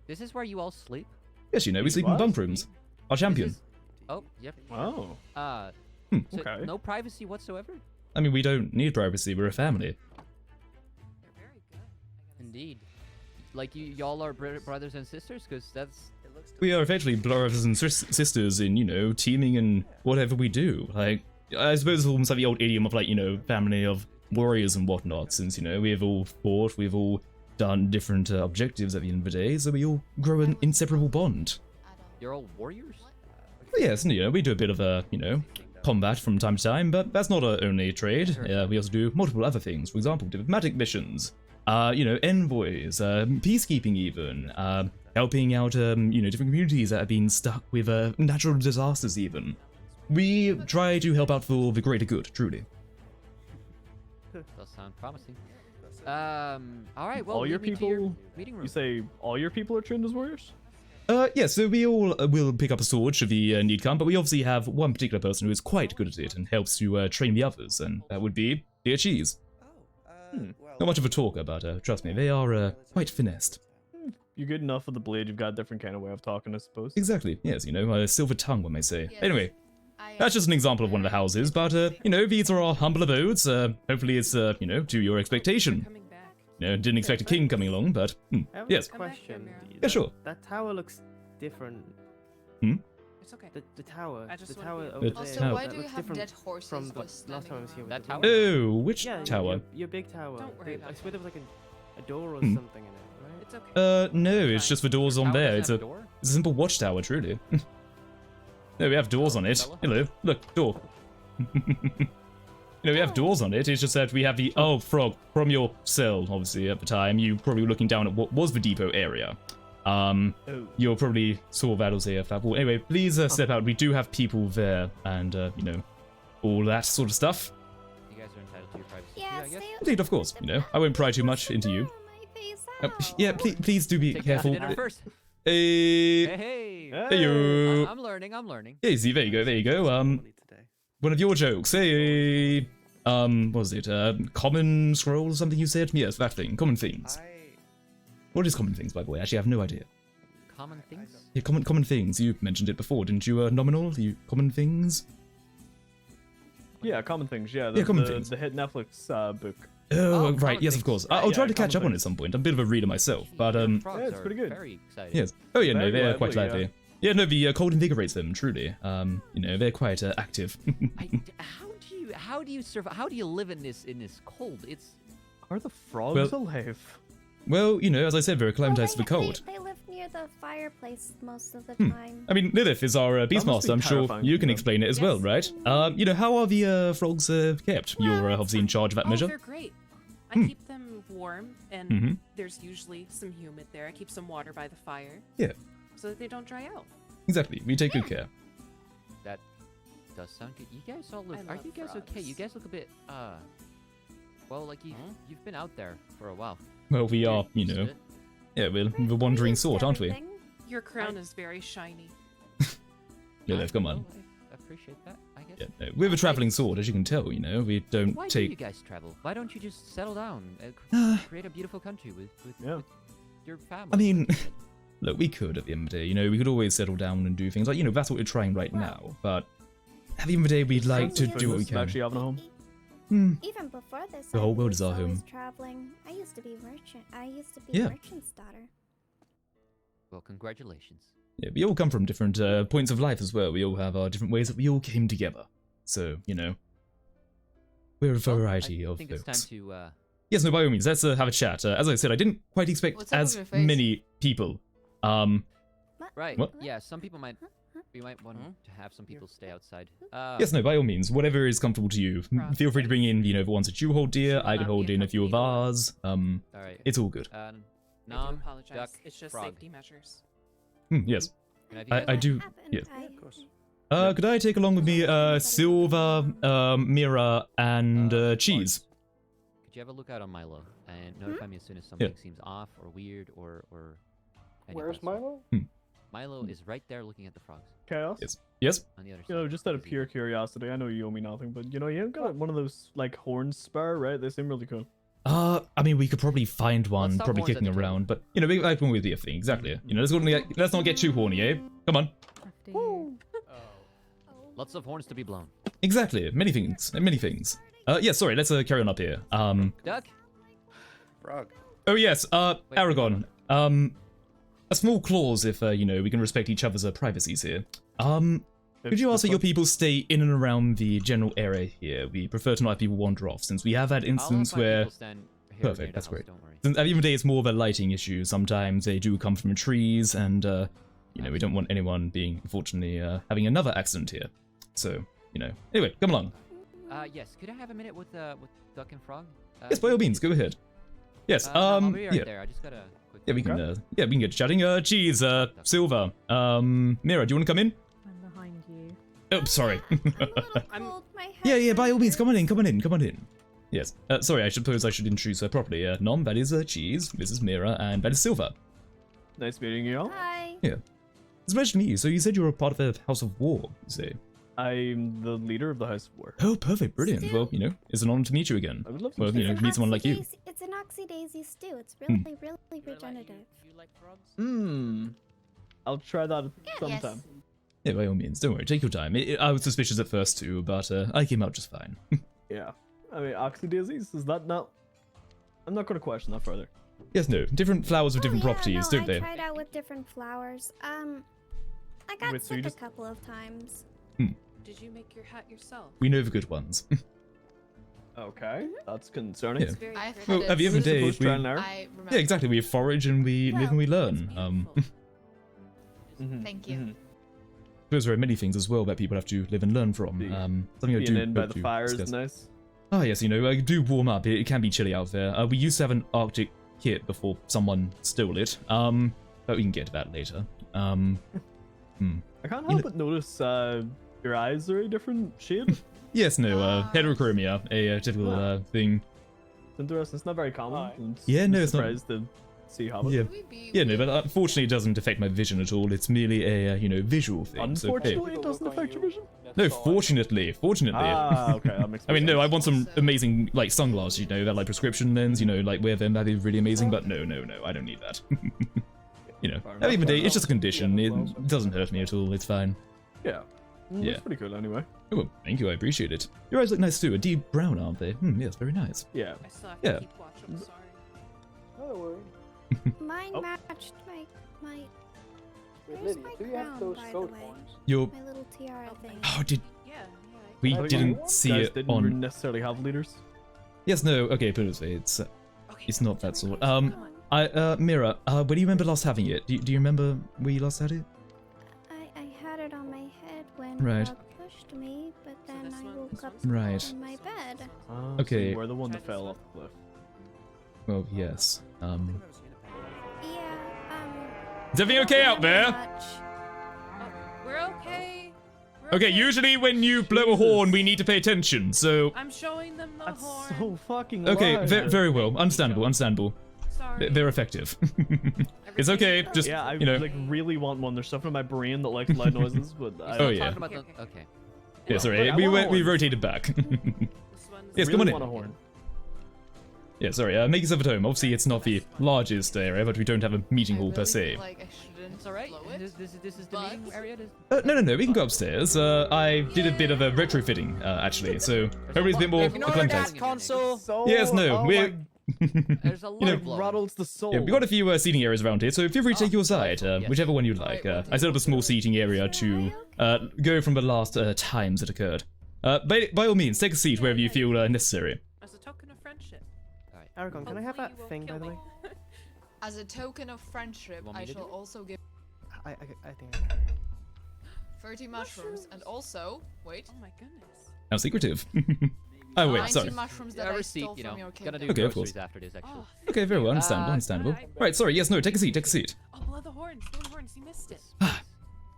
This is where you all sleep? Yes, you know, we sleep in What? bunk rooms. Our champion. This is- Oh, yep. Oh. So Okay. no privacy whatsoever? I mean, we don't need privacy. We're a family. Indeed. Like y'all are brothers and sisters? Because that's... We are effectively brothers and sisters in, you know, teaming and whatever we do. Like, I suppose it's almost like the old idiom of, like, you know, family of warriors and whatnot, since, you know, we have all fought, we've all done different objectives at the end of the day, so we all grow an inseparable bond. You're all warriors? Yes, and, you know, we do a bit of, you know, combat from time to time, but that's not our only trade. We also do multiple other things. For example, diplomatic missions, you know, envoys, peacekeeping even, helping out, you know, different communities that have been stuck with natural disasters even. We try to help out for the greater good, truly. Does sound promising. All right, well, All your lead me to your people. meeting room. You say all your people are trained as warriors? Yeah, so we all will pick up a sword should the need come, but we obviously have one particular person who is quite good at it and helps to train the others, and that would be Dear Cheese. Not much of a talker, but trust me, they are quite finessed. You're good enough with the blade. You've got a different kind of way of talking, I suppose. Exactly, yes, you know, a silver tongue, one may say. Anyway, that's just an example of one of the houses, but, you know, these are our humble abodes. Hopefully it's, you know, to your expectation. Coming back. You know, didn't expect a king coming along, but, I have yes. a question. Yeah, sure. That tower looks different. It's okay. The tower. I just The wanna tower be- over The there. Also, tower. why that do you looks have different dead horses from the just last time I standing was here? That with the tower? window? Oh, which Yeah, tower? Your big tower. Don't worry about I swear there was like a door or Hmm. something in it, right? It's okay. No, it's just the doors on Tower there. doesn't It's have a, door? it's a simple watchtower, truly. No, we have doors on it. Fella. Hello, look, door. You know, we have doors on it. It's just that we have the frog from your cell. Obviously, at the time, you probably were looking down at what was the depot area. Oh. You'll probably saw that was a flat wall. Anyway, please step out. We do have people there, and you know, all that sort of stuff. You guys are entitled to your privacy too, Yeah, I guess? stay Indeed, of course. You know, I won't pry too much into you. Yeah, please do be Take careful. dinner first. Hey, Hey. hey, yo. I'm learning, I'm learning. Yeah, see, there you go, there you go. One of your jokes. Hey, what was it? Common scroll or something you said? Yes, that thing. Common things. What is common things, by the way? Actually, I have no idea. Common things? Yeah, common things. You mentioned it before, didn't you? Nominal. You common things. Yeah, Common Things. Yeah, Yeah, Common Things. The hit Netflix book. Oh, Oh, right. common Yes, things. of course. Right, I'll try yeah, to catch up common on it things. at some point. I'm a bit of a reader myself, but Your frogs Yeah, it's are pretty good. Very excited. yes. Oh yeah, no, Very they're quite lively, lively. Yeah, no, the cold invigorates them truly. You know, they're quite active. How do you survive? How do you live in this cold? It's Are the frogs Well- alive? Well, you know, as I said, they're acclimatized to the cold. They live near the fireplace most of the Hmm. time. I mean, Lilith is our must be beastmaster. I'm sure terrifying you for can them. explain it as well, Yes. right? You know, how are the frogs kept? Well, You're obviously in charge of that Oh, measure. they're great. I Hmm. keep them warm, and Mhm. there's usually some humid there. I keep some water by the fire. Yeah. So that they don't dry out. Exactly. We take good care. that does sound good. You guys all look. I Are love you guys okay? frogs. You guys look a bit well, like you've been out there for a while. Well, we are, you Used to know, it. yeah, we're the wandering sort, aren't we? Your crown is very shiny. Lilith, come on. Well, I appreciate that. I guess. Yeah, no, we're a traveling sword, as you can tell. You know, we don't Why do you take. guys travel? Why don't you just settle down, create a beautiful country with your family? I mean, look, we could at the end of the day. You know, we could always settle down and do things like, you know, that's what we're trying right now. But at the end of the day, we'd like to do what we Of can. actually having a home. Even before this, The I whole world was is our always home. traveling. I used to be merchant. I used to be Yeah. a merchant's daughter. Well, congratulations. Yeah, we all come from different points of life as well. We all have our different ways that we all came together. So, you know, we're a variety I of think folks. it's time to Yes, no, by all means, let's have a chat. As I said, I didn't quite expect What's up with as your face? many people. right. What? Yeah, some people might. We might want to have some people stay outside. Yes, no, by all means, whatever is comfortable to you. Feel free to bring in, you know, the ones that you hold dear. I can hold in a few of ours. All right. It's all good. I do Nom, apologize. duck, It's just frog. safety measures. Yes. Can I have you I guys- do. Happened, Yeah. I- Of course. Could I take along with me silver, Mira, and cheese? Could you have a look out on Milo and notify me as soon as something seems off or weird or any Where's kind of Milo? sort? Milo is right there looking at the frogs Chaos. Yes. Yes. on the other You know, side. just out of Easy. pure curiosity, I know you owe me nothing, but you know, you got one of those like horn spur, right? They seem really cool. I mean, we could probably find one, stop probably horns at kicking the table. around, but you know, that one would be a thing. Exactly. You know, let's not get too horny, eh? Come on. After you. Lots of horns to be blown. Exactly. Many things. Many things. Yeah. Sorry. Let's carry on up here. Duck. Frog. Oh yes. Aragon. A small clause, if you know, we can respect each other's privacies here. Could you ask that your people stay in and around the general area here? We prefer to not have people wander off, since we have had instances where. Perfect, that's great. Don't worry. Since at the end of the day, it's more of a lighting issue. Sometimes they do come from trees, and you know, we don't want anyone being, unfortunately, having another accident here. So, you know. Anyway, come along. Yes. Could I have a minute with Duck and Frog? Yes, by all means, go ahead. Yes. I'll be right Yeah. there. I just gotta. Quick Yeah, we can get chatting. Cheese. Silver. Mira, do you want to come in? I'm behind you. Oh, sorry. I'm a little cold. My head Yeah, by all means, hurts. come on in. Yes. Sorry, I suppose I should introduce her properly. Nom, that is Cheese, this is Mira, and that is Silver. Nice meeting you all. Hi. Yeah. It's a pleasure to meet you. So you said you were a part of the House of War, you say? I'm the leader of the House of War. Oh, perfect, brilliant. Stew. Well, you know, it's an honor to meet you again. I would love to Well, meet you know, It's meet someone like you. It's an oxydaisy stew. It's really, really regenerative. You like frogs? I'll try that Yes. sometime. Yeah, by all means, don't worry, take your time. I was suspicious at first too, but I came out just fine. Yeah. I mean, oxydaisies, is that not... I'm not going to question that further. Yes, no, different flowers with different Oh, yeah, properties, no, don't they? I tried out with different flowers. I got Wait, so you sick just- a couple of times. Did you make your hat yourself? We know the good ones. Okay, that's concerning. Yeah. It's very I've critical. Well, at the end of the day, Supposed to try and we, learn. I remember. yeah, exactly. We forage and we live and we learn. Mhm, Thank you. mhm. There's very many things as well that people have to live and learn from. The- Something I Being do in by hope the to fire is discuss. nice. Oh yes, you know, I do warm up. It can be chilly out there. We used to have an Arctic kit before someone stole it. But we can get to that later. I can't help but notice your eyes are a different shade. It's Yes, no, heterochromia, a typical thing. interesting. It's not very common. Aye. and Yeah, no, I'm it's not. surprised to see how it. Yeah, Could we be yeah, no, with- but unfortunately, it doesn't affect my vision at all. It's merely a you know, visual thing. So, hey. Unfortunately, it doesn't affect your vision. No, fortunately. Ah, okay, that makes I mean, more no, I sense. want some amazing like sunglasses, you know, that like prescription lens, you know, like wear them. That'd be really amazing. But no, I don't need that. You know, Fair at the end of the enough, day, fair it's just a condition. Yeah, It no problem. doesn't hurt me at all. It's fine. Yeah. Yeah. That's pretty cool anyway. Oh, well, thank you. I appreciate it. Your eyes look nice too. A deep brown, aren't they? Yes, very nice. Yeah. I still have Yeah. to keep watch. I'm sorry. No worry. Mine Oh. matched my Wait, Where's Lydia, my do you have crown, those by the goat way? horns? Your my little tiara thing. oh, did Yeah. we Can I didn't buy one? see Guys it didn't on? necessarily have leaders. Yes, no. Okay, put it this way. It's Okay. it's not that sort. Come on. Mira, when do you remember last having it? Do you remember where you last had it? I had it on my head when Right. Frog pushed me, but So then this I one- woke this up one's Right. in my bed. Ah, Okay. So you were the one that Try this fell one. off the cliff. Well, yes. Yeah, Is everything okay out there? much. We're okay. We're Okay, usually when you blow a horn, we need to pay attention. So I'm showing them the That's horn. so fucking okay, loud. very well. Understandable. Sorry. They're effective. It's okay. Just Yeah, I you know. like really want one. There's stuff in my brain that likes loud noises, but I Oh, yeah. Talking about the, okay. Yeah, sorry. I We want we one. rotated back. This one's Yes, really come on in. want a horn. Yeah, sorry, make yourself at home. Obviously, it's not the largest area, but we don't have a meeting hall per se. Like I shouldn't It's alright. blow it. This is the meeting area. No, we can go upstairs. I did a bit of a retrofitting, actually, so everybody's a bit more acclimatized. console. Yes, no, we're... There's a lot know, of blowing. Rattles the soul. Yeah, we've got a few seating areas around here, so feel free to take your side, whichever one you'd like. I set up a small seating area to go from the last times that occurred. By all means, take a seat wherever you feel necessary. As a token of friendship. Aragon, can I have Hopefully that you won't thing, by kill the me. way? As a token of friendship, want me I to shall do it? also give I think I can. 30 mushrooms and also wait. Oh my goodness. How secretive. Oh, wait, 90 sorry. mushrooms that A I receipt, stole you know. from your Gonna do kingdom. Okay, of groceries course. after this, actually. Okay, very well, understandable, understandable. Right, sorry, yes, no, take a seat, take a seat. Oh, blow the horns, you missed it.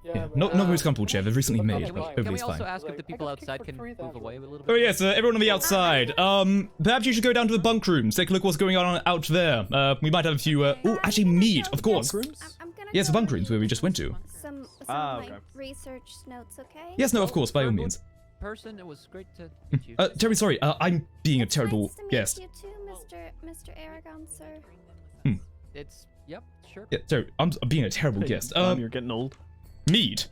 Yeah, not the most comfortable chair, they've recently made, Can but we hopefully it's also fine. ask if the people outside can move away a little bit? Oh yes, everyone on the outside. Perhaps you should go down to the bunk rooms, take a look what's going on out there. We might have a few, oh, actually meat, of course. I'm gonna Yes, the go bunk rooms where we read just went to. Some Ah, of my okay. research notes, okay? Yes, no, of course, by all means. Person, it was great to meet you. Terry, sorry, I'm being a It's terrible nice to meet guest. you too, Mr. Aragon, sir. It's yep, sure. Yeah, Terry, I'm being a terrible guest. Mom, you're getting old. Mead. Does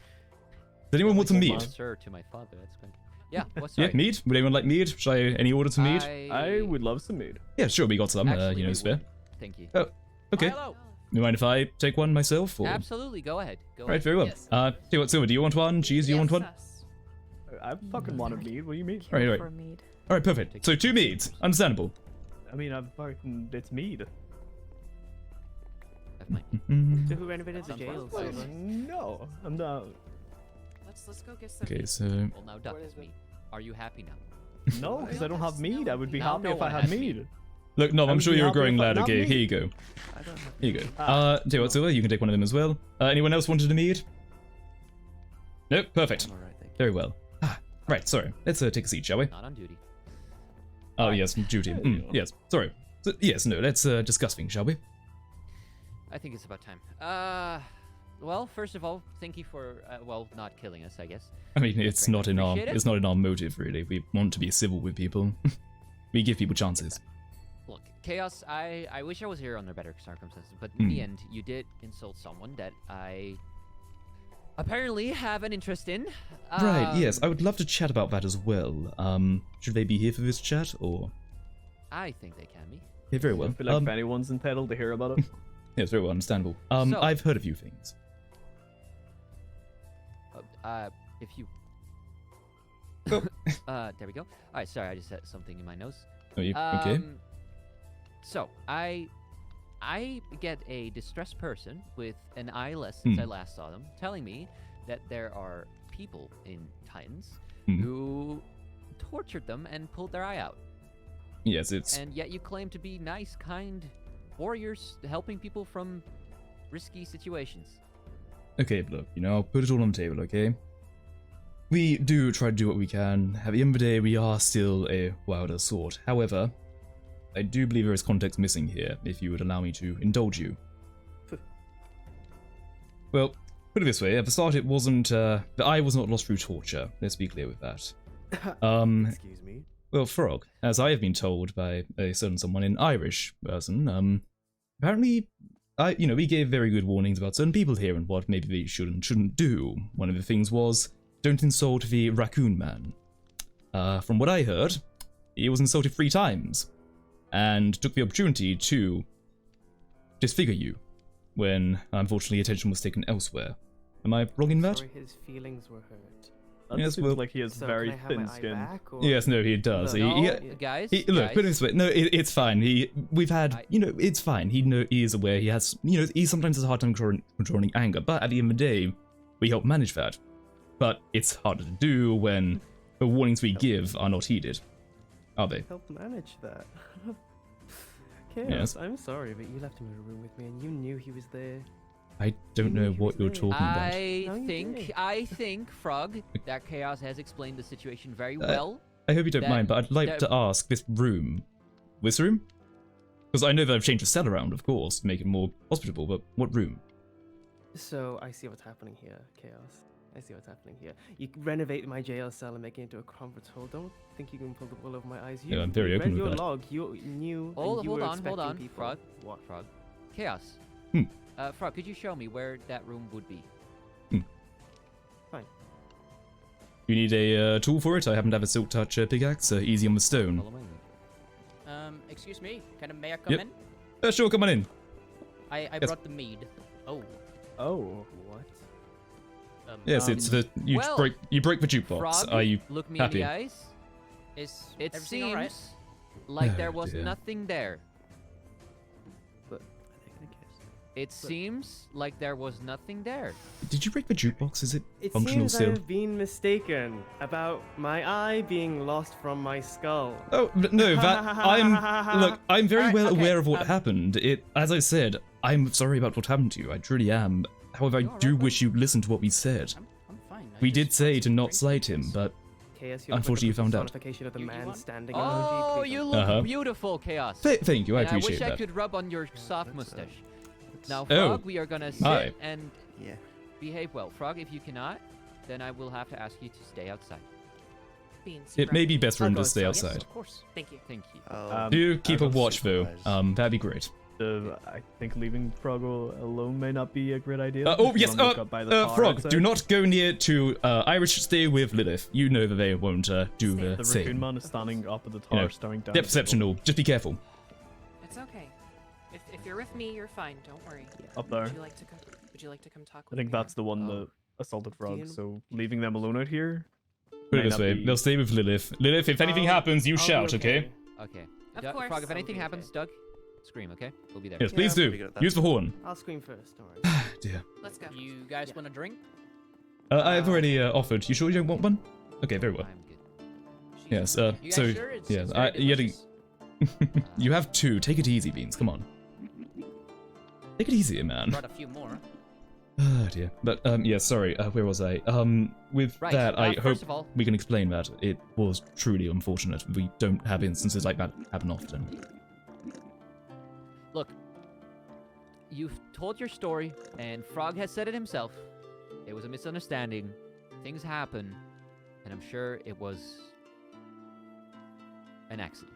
anyone want some mead? Sir, to my father. That's great. Yeah. What's Yeah, mead? Would anyone like mead? Should I any order some mead? I would love some mead. Yeah, sure, we got some, Actually, you know, we spare. would. Thank you. Oh, okay. Hello. You mind if I take one myself? Or... Absolutely. Go ahead. Go Right, ahead. very well. Yes. Tell you what, Silver, do you want one? Cheese, do you want one? I fucking wanted mead. What do you mean? Right, right. For a mead. Alright, perfect. So 2 meads. Understandable. I mean, it's mead. Have my- So who renovated the jail? No, I'm not. Let's go get some. Okay, so... Well, now duck is me. Are you happy now? No, because I don't have mead. I would be Now happy no if I one had has mead. mead. Look, no, I I'm would sure be you're a happy growing if I- lad. not Okay, me. here you go. I don't have Here you go. Ah. Tell you what, Silver, you can take one of them as well. Anyone else wanted a mead? Nope, perfect. I'm alright, thank you. Very well. Right, sorry. Let's take a seat, shall we? Not on duty. Oh, yes, duty. Yes, sorry. So, yes, no, let's discuss things, shall we? I think it's about time. Well, first of all, thank you for well, not killing us, I guess. I mean, it's Great, not in our appreciate it. it's not in our motive, really. We want to be civil with people. We give people chances. Look, Chaos, I wish I was here under better circumstances, but in the end, you did insult someone that I apparently have an interest in. Right, yes, I would love to chat about that as well. Should they be here for this chat, or...? I think they can be. Yeah, very well. I feel like if anyone's entitled to hear about it. Yes, very well, understandable. So- I've heard a few things. If you... Oh. There we go. Alright, sorry, I just had something in my nose. Are you okay? So, I get a distressed person with an eye less since I last saw them, telling me that there are people in Titans who tortured them and pulled their eye out. Yes, it's... And yet you claim to be nice, kind warriors helping people from risky situations. Okay, look, you know, I'll put it all on the table, okay? We do try to do what we can. At the end of the day, we are still a wilder sort. However, I do believe there is context missing here, if you would allow me to indulge you. Well, put it this way, at the start it wasn't, the eye was not lost through torture. Let's be clear with that. Excuse me. Well, Frog, as I have been told by a certain someone, an Irish person, apparently, we gave very good warnings about certain people here and what maybe they should and shouldn't do. One of the things was, don't insult the raccoon man. From what I heard, he was insulted 3 times, and took the opportunity to disfigure you, when unfortunately attention was taken elsewhere. Am I wrong in that? Sorry, his feelings were hurt. That Yes, seems well- like he has So very can I have my thin eye skin. back, or- Yes, no, he does. No, Guys, Look, put it this way. No, it's fine. We've had, I- it's fine. He is aware. He has, he sometimes has a hard time controlling anger. But at the end of the day, we help manage that. But it's harder to do when the warnings we give are not heeded, are they? Help manage that. Chaos, Yes. I'm sorry, but you left him in a room with me, and you knew he was there. I don't know He what was you're there. talking about. No, you didn't. I think, Frog, that Chaos has explained the situation very well. I hope you don't that- mind, but I'd like to ask this room. This room? Because I know that I've changed the cell around, of course, to make it more hospitable. But what room? So I see what's happening here, Chaos. I see what's happening here. You renovate my jail cell and make it into a conference hall. Don't think you can pull the wool over my eyes. Yeah, I'm very open read with your that. log. You knew. Hold and you were on, expecting people. Frog. What? Frog. Chaos. Hmm. Frog, could you show me where that room would be? Fine. You need a tool for it? I happen to have a silk touch pickaxe, easy on the stone. Follow my lead. Excuse me. May I come Yep. in? Sure, come on in. I Yes. brought the mead. Oh. Oh. What? Yes, it's the you well, break the jukebox. Frog, Are you look me happy? in the eyes. Is It everything all right? seems like Oh, there was dear. nothing there. But It seems like there was nothing there. Did you break the jukebox? Is it it functional seems still? I've been mistaken about my eye being lost from my skull. Oh no, that I'm very Alright, well okay, aware of what happened. As I said, I'm sorry about what happened to you. I truly am. However, I You alright, do bud? wish you listened to what we said. I'm fine. We did say to not slight him, but Chaos, you're unfortunately you found out. personification of the You man want- standing Oh, emoji. Please you don't. look beautiful, Chaos. Thank you. I And appreciate I wish that. I could rub on your soft mustache. Now, Oh. Frog, we are gonna sit Hi. and Yeah. behave well. Frog, if you cannot, then I will have to ask you to stay outside. Beans. It may be best for I'll him go to stay outside. outside. Of course. Thank you. Thank you. Do keep I'm a not watch though. supervised. That'd be great. I think leaving Froggo alone may not be a great idea. Oh If you yes, wanna look up by the car Frog. outside. Do not go near to Irish. Stay with Lilith. You know that they won't do the The same. raccoon man is standing up at the You know, tower, staring down. Depth perception. No, just be careful. It's okay. If you're with me, you're fine. Don't worry. Up there. Would you like to come? Would you like to come talk I with think me? that's the one Oh. that assaulted Frog. Ian? So leaving them alone out here. Put it may this not way. be- They'll stay with Lilith. Lilith, if anything happens, you I'll be shout, okay? Okay. Of Frog, course. if anything I'll be happens, okay. Doug, scream, okay? We'll be there. Yes, please Yeah. Pretty do. good at that. Use the horn. I'll scream first. Don't worry. Dear. Let's go. You guys want a drink? I've already offered. You sure you don't want one? Okay, very well. I'm good. Yes. You guys So sure? It's yes, very you delicious. you have two. Take it easy, Beans. Come on. Take it easy, man. Brought a few more. Oh dear. But yeah, sorry. Where was I? With Right, that, I hope first of all- we can explain that it was truly unfortunate. We don't have instances like that happen often. Look, you've told your story, and Frog has said it himself. It was a misunderstanding. Things happen, and I'm sure it was an accident.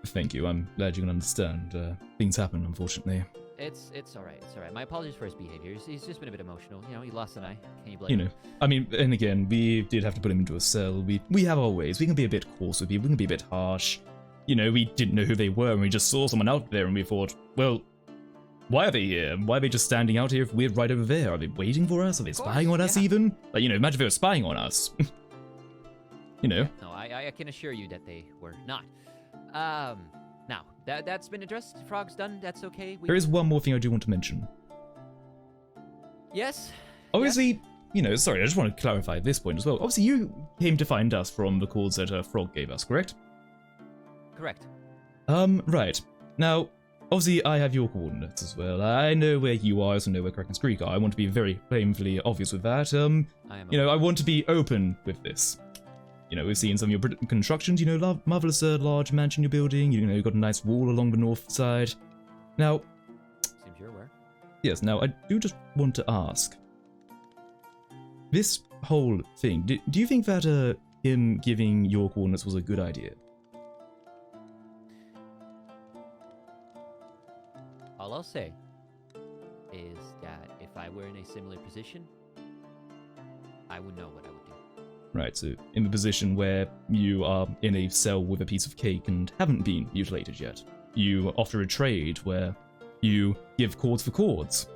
Thank you. I'm glad you can understand. Things happen, unfortunately. It's alright. It's alright. My apologies for his behavior. He's just been a bit emotional. You know, he lost an eye. Can you blame You him? know, I mean, and again, we did have to put him into a cell. We have our ways. We can be a bit coarse with people. We can be a bit harsh. You know, we didn't know who they were, and we just saw someone out there, and we thought, well, why are they here? Why are they just standing out here if we're right over there? Are they waiting for us? Are they Of course, spying on us yeah. even? Like, you know, imagine if they were spying on us. You know? No, I can assure you that they were not. Now, that's been addressed. Frog's done. That's okay. There is one more thing I do want to mention. Yes? Obviously, you know, sorry, I just want to clarify this point as well. Obviously, you came to find us from the calls that Frog gave us, correct? Correct. Right. Now, obviously, I have your coordinates as well. I know where you are, I also know where Kraken's Creek are. I want to be very painfully obvious with that. I am. You know, I want to be open with this. You know, we've seen some of your constructions, you know, marvelous large mansion you're building. You know, you've got a nice wall along the north side. Now, Seems you're aware. yes, now I do just want to ask. This whole thing, do you think that him giving your coordinates was a good idea? All I'll say is that if I were in a similar position, I would know what I would do. Right, so in the position where you are in a cell with a piece of cake and haven't been mutilated yet, you offer a trade where you give cords for cords.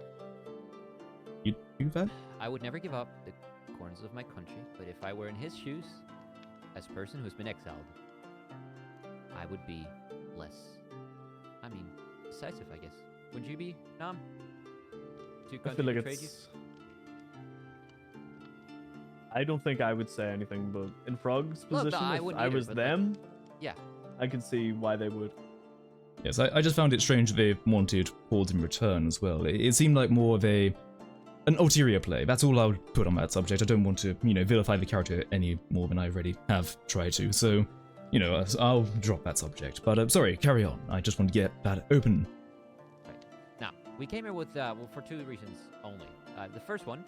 You do that? I would never give up the corners of my country, but if I were in his shoes, as a person who's been exiled, I would be less, decisive, I guess. Would you be, Nam? Two I feel countries like betrayed you? it's. I don't think I would say anything, but in Frog's Well, no, position, I if wouldn't I either, was but, like, them, Yeah. I can see why they would. Yes, I just found it strange that they wanted cords in return as well. It seemed like more of an ulterior play. That's all I would put on that subject. I don't want to, you know, vilify the character any more than I already have tried to. So, you know, I'll drop that subject. But sorry, carry on. I just want to get that open. Right. Now, we came here with, for two reasons only. The first one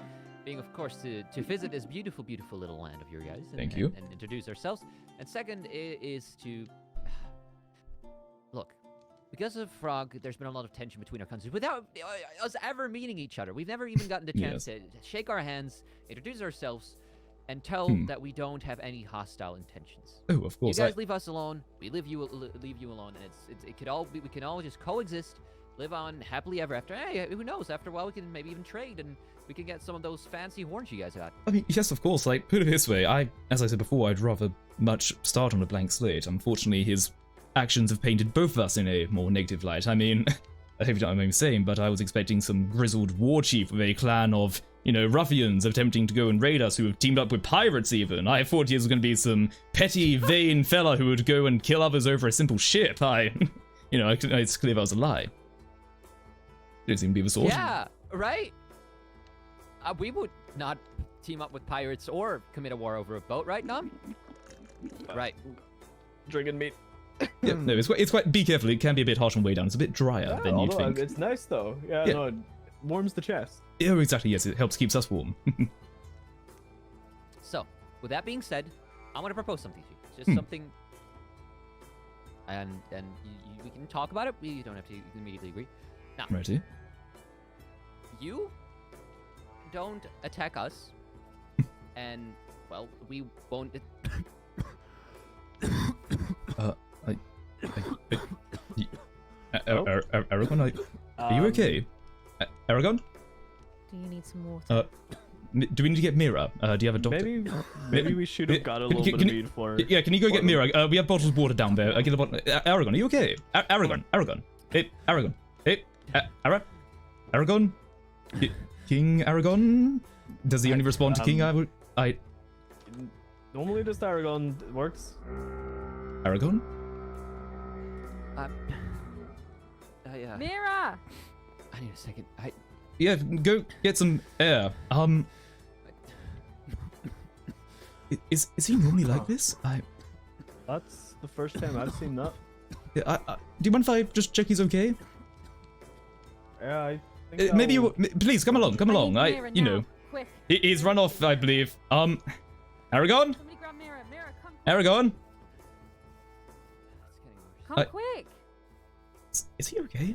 being, of course, to visit this beautiful, beautiful little land of your guys. Thank you. And introduce ourselves. And second is to look. Because of Frog, there's been a lot of tension between our countries without us ever meeting each other. We've never even gotten the chance to shake our hands, introduce ourselves, and tell that we don't have any hostile intentions. Oh, of course. You guys leave us alone. We leave you alone, and it could all be. We can all just coexist, live on happily ever after. Hey, who knows? After a while, we can maybe even trade, and we can get some of those fancy horns you guys got. I mean, yes, of course. Like, put it this way, as I said before, I'd rather much start on a blank slate. Unfortunately, his actions have painted both of us in a more negative light. I mean, I hope you don't mind me saying, but I was expecting some grizzled war chief with a clan of, ruffians attempting to go and raid us who have teamed up with pirates even. I thought he was going to be some petty, vain fella who would go and kill others over a simple ship. It's clear that was a lie. Didn't seem to be the sort. Yeah, right? We would not team up with pirates or commit a war over a boat, right, Nom? Right. Drinking meat. Yeah, no, it's quite. Be careful. It can be a bit harsh on way down. It's a bit drier than you'd think. It's nice though. Yeah, no, it warms the chest. Oh, exactly. Yes, it helps keeps us warm. So, with that being said, I want to propose something to you. It's just something, and we can talk about it. You don't have to immediately agree. Now, Righty. You don't attack us, and well, we won't. Aragon, are you okay? Aragon? Do you need some water? Do we need to get Mira? Do you have a doctor? Maybe we should have got a little bit of meat for. Yeah, can you go get Mira? We have bottles of water down there. Get a bottle. Aragon, are you okay? Aragon. Hey, Aragon. Hey, Aragon. King Aragon. Does he only respond to King? Normally, just Aragon works. Aragon. Mira! I need a second. Yeah, go get some air. Is he normally like this? That's the first time I've seen that. Yeah, do you mind if I just check he's okay? Yeah, I think Maybe you, please come along. Quick. He's run off, I believe. Aragon. Somebody grab Mira. Mira, come. Aragon. Come quick. Is he okay?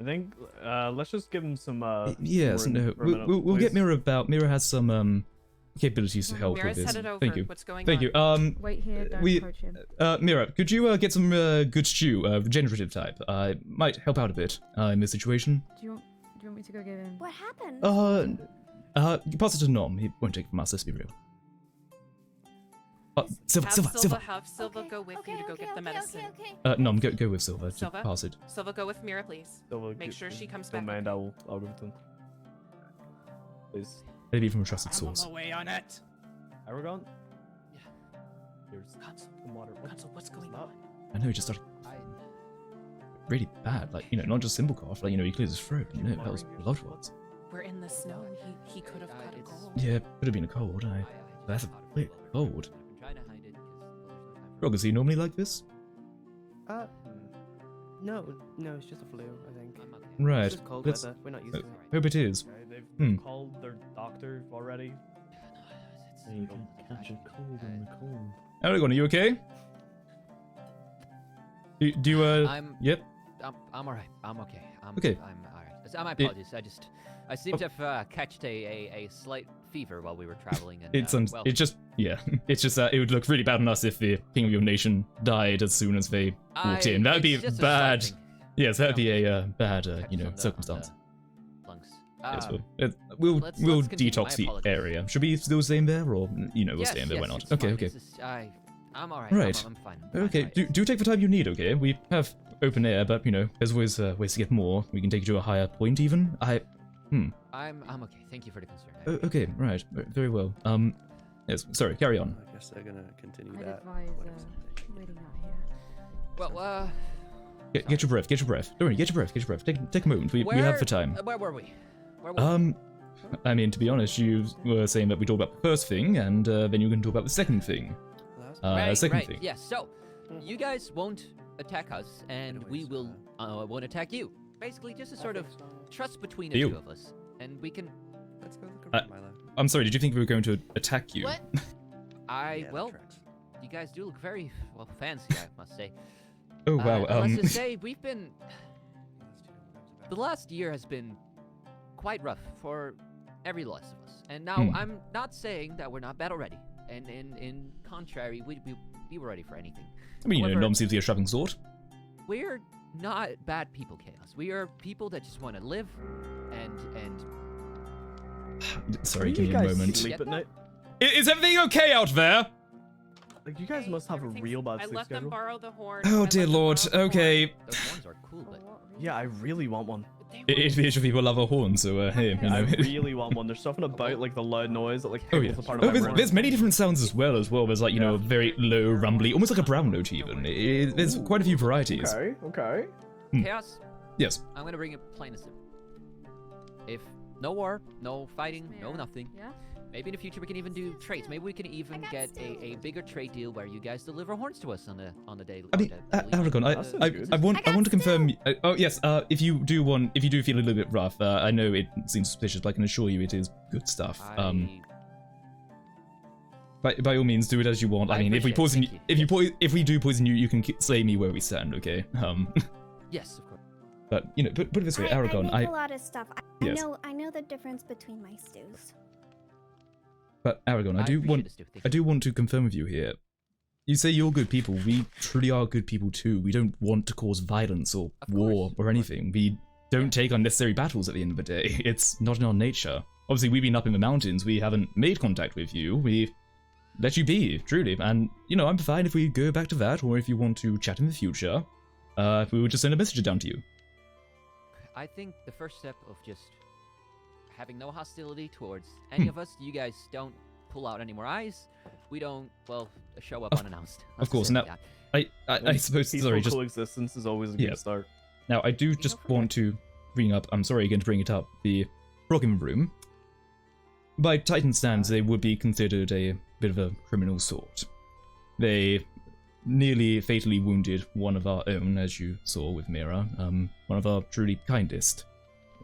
I think let's just give him some. Yes, no. We'll get Mira about. Mira has some capabilities to help Mira's with this. headed over. Thank you. What's going Thank on? you. Wait here. Don't approach him. Mira, could you get some good stew, regenerative type? Might help out a bit in this situation. Do you want me to go get him? What happened? Pass it to Nom. He won't take it from us. Let's be real. Silva. Have Silva go with you to go get the medicine. Nom, go with Silva. Just Silva? pass it. Silva, go with Mira, please. Make sure she comes back. Don't mind, I'll give it to him. Please. Maybe from a trusted I'm source. on my way on it. Aragon? Yeah. Here's Console. some water. Console, what's going on? I know, he just started really bad. Like, not just simple cough. Like, he clears his throat. That was blood was. We're in the snow. He could have caught a cold. Yeah, could have been a cold. That's a bit cold. I'm trying to hide it because there's no time for Frog, is he normally like this? No, it's just a flu, I think. I'm okay. Right. It's just cold Let's weather. We're not used to it. hope it is. Okay, Hmm. they've called their doctor already. So you can catch a cold in the cold. Aragon, are you okay? Do you, Yep. I'm alright. I'm okay. Okay. I'm alright. My apologies. I seem to have catched a slight fever while we were traveling. And, It's just that it would look really bad on us if the king of your nation died as soon as they walked in. That would be it's just a bad. slight thing. Yes, that'd be a bad, Catch on the- circumstance. on the lungs. Yes, we'll let's we'll continue. detox My the apologies. area. Should we still stay in there, or we'll Yes, stay in there? Why not? it's Okay, fine. okay. It's just- I'm alright. Right. I'm fine. I'm fine. Okay, Alright. do take the time you need, okay? We have open air, but there's always ways to get more. We can take you to a higher point even. I'm okay. Thank you for the concern. I appreciate Okay, right. Very well. Yes, sorry, carry on. I guess they're gonna continue I'd that. advise waiting out here. it. Well, Get your breath, Don't worry, get your breath. Take a moment. We have the time. Where were we? I mean, to be honest, you were saying that we talked about the first thing, and then you can talk about the second thing. Second thing. Yes. So, you guys won't attack us, and we will won't attack you. Basically, just a sort of trust between the Deal. two of us, and we can I'm sorry, did you think we were going to attack you? What? Well, you guys do look very, well, fancy, I must say. Oh, wow. Let's just say we've been... The last year has been quite rough for every last of us. And now I'm not saying that we're not battle ready. And in contrary, we were ready for anything. I mean, However, Nom seems to be a strapping sword. We're not bad people, Chaos. We are people that just want to live and Sorry, Can give you me a guys moment. sleep at night? Is everything okay out there? Like, you guys must have a real bad I sleep let them schedule. borrow the horn. Oh, dear lord. Okay. those horns are cool, but Yeah, I really want one. It feels people love a horn, so hey, you I know. really want one. There's something about like the loud noise that like Oh hails yeah. apart Oh, of my there's, brain. there's many different sounds as well. There's like, you know, very low, rumbly, almost like a brown note even. There's quite a few varieties. Okay. Chaos, Yes. I'm gonna bring it plain and simple. If no war, no fighting, no nothing. Yeah? Maybe in the future we can even do trades. Maybe we can even get a bigger trade deal where you guys deliver horns to us on the daily. I mean, Aragon, That sounds good. I want to confirm. Oh yes, if you do feel a little bit rough, I know it seems suspicious, but I can assure you it is good stuff. By all means, do it as you want. I mean, if we poison you, if we do poison you, you can slay me where we stand. Okay. Yes, of course. But you know, put it this way, Aragon. I make a lot of stuff. Yes. I know the difference between my stews. But Aragon, I do want to confirm with you here. You say you're good people. We truly are good people too. We don't want to cause violence or war or anything. We don't take unnecessary battles at the end of the day. It's not in our nature. Obviously, we've been up in the mountains. We haven't made contact with you. We let you be, truly. And, you know, I'm fine if we go back to that, or if you want to chat in the future, we would just send a message down to you. I think the first step of just having no hostility towards any of us, you guys don't pull out any more eyes. We don't, well, show up unannounced. Of course. Now, I suppose, sorry, just coexistence is always a good start. Now, I do just want to bring up, I'm sorry again to bring it up, the Rocking Room. By Titan stands, they would be considered a bit of a criminal sort. They nearly fatally wounded one of our own, as you saw with Mira, one of our truly kindest.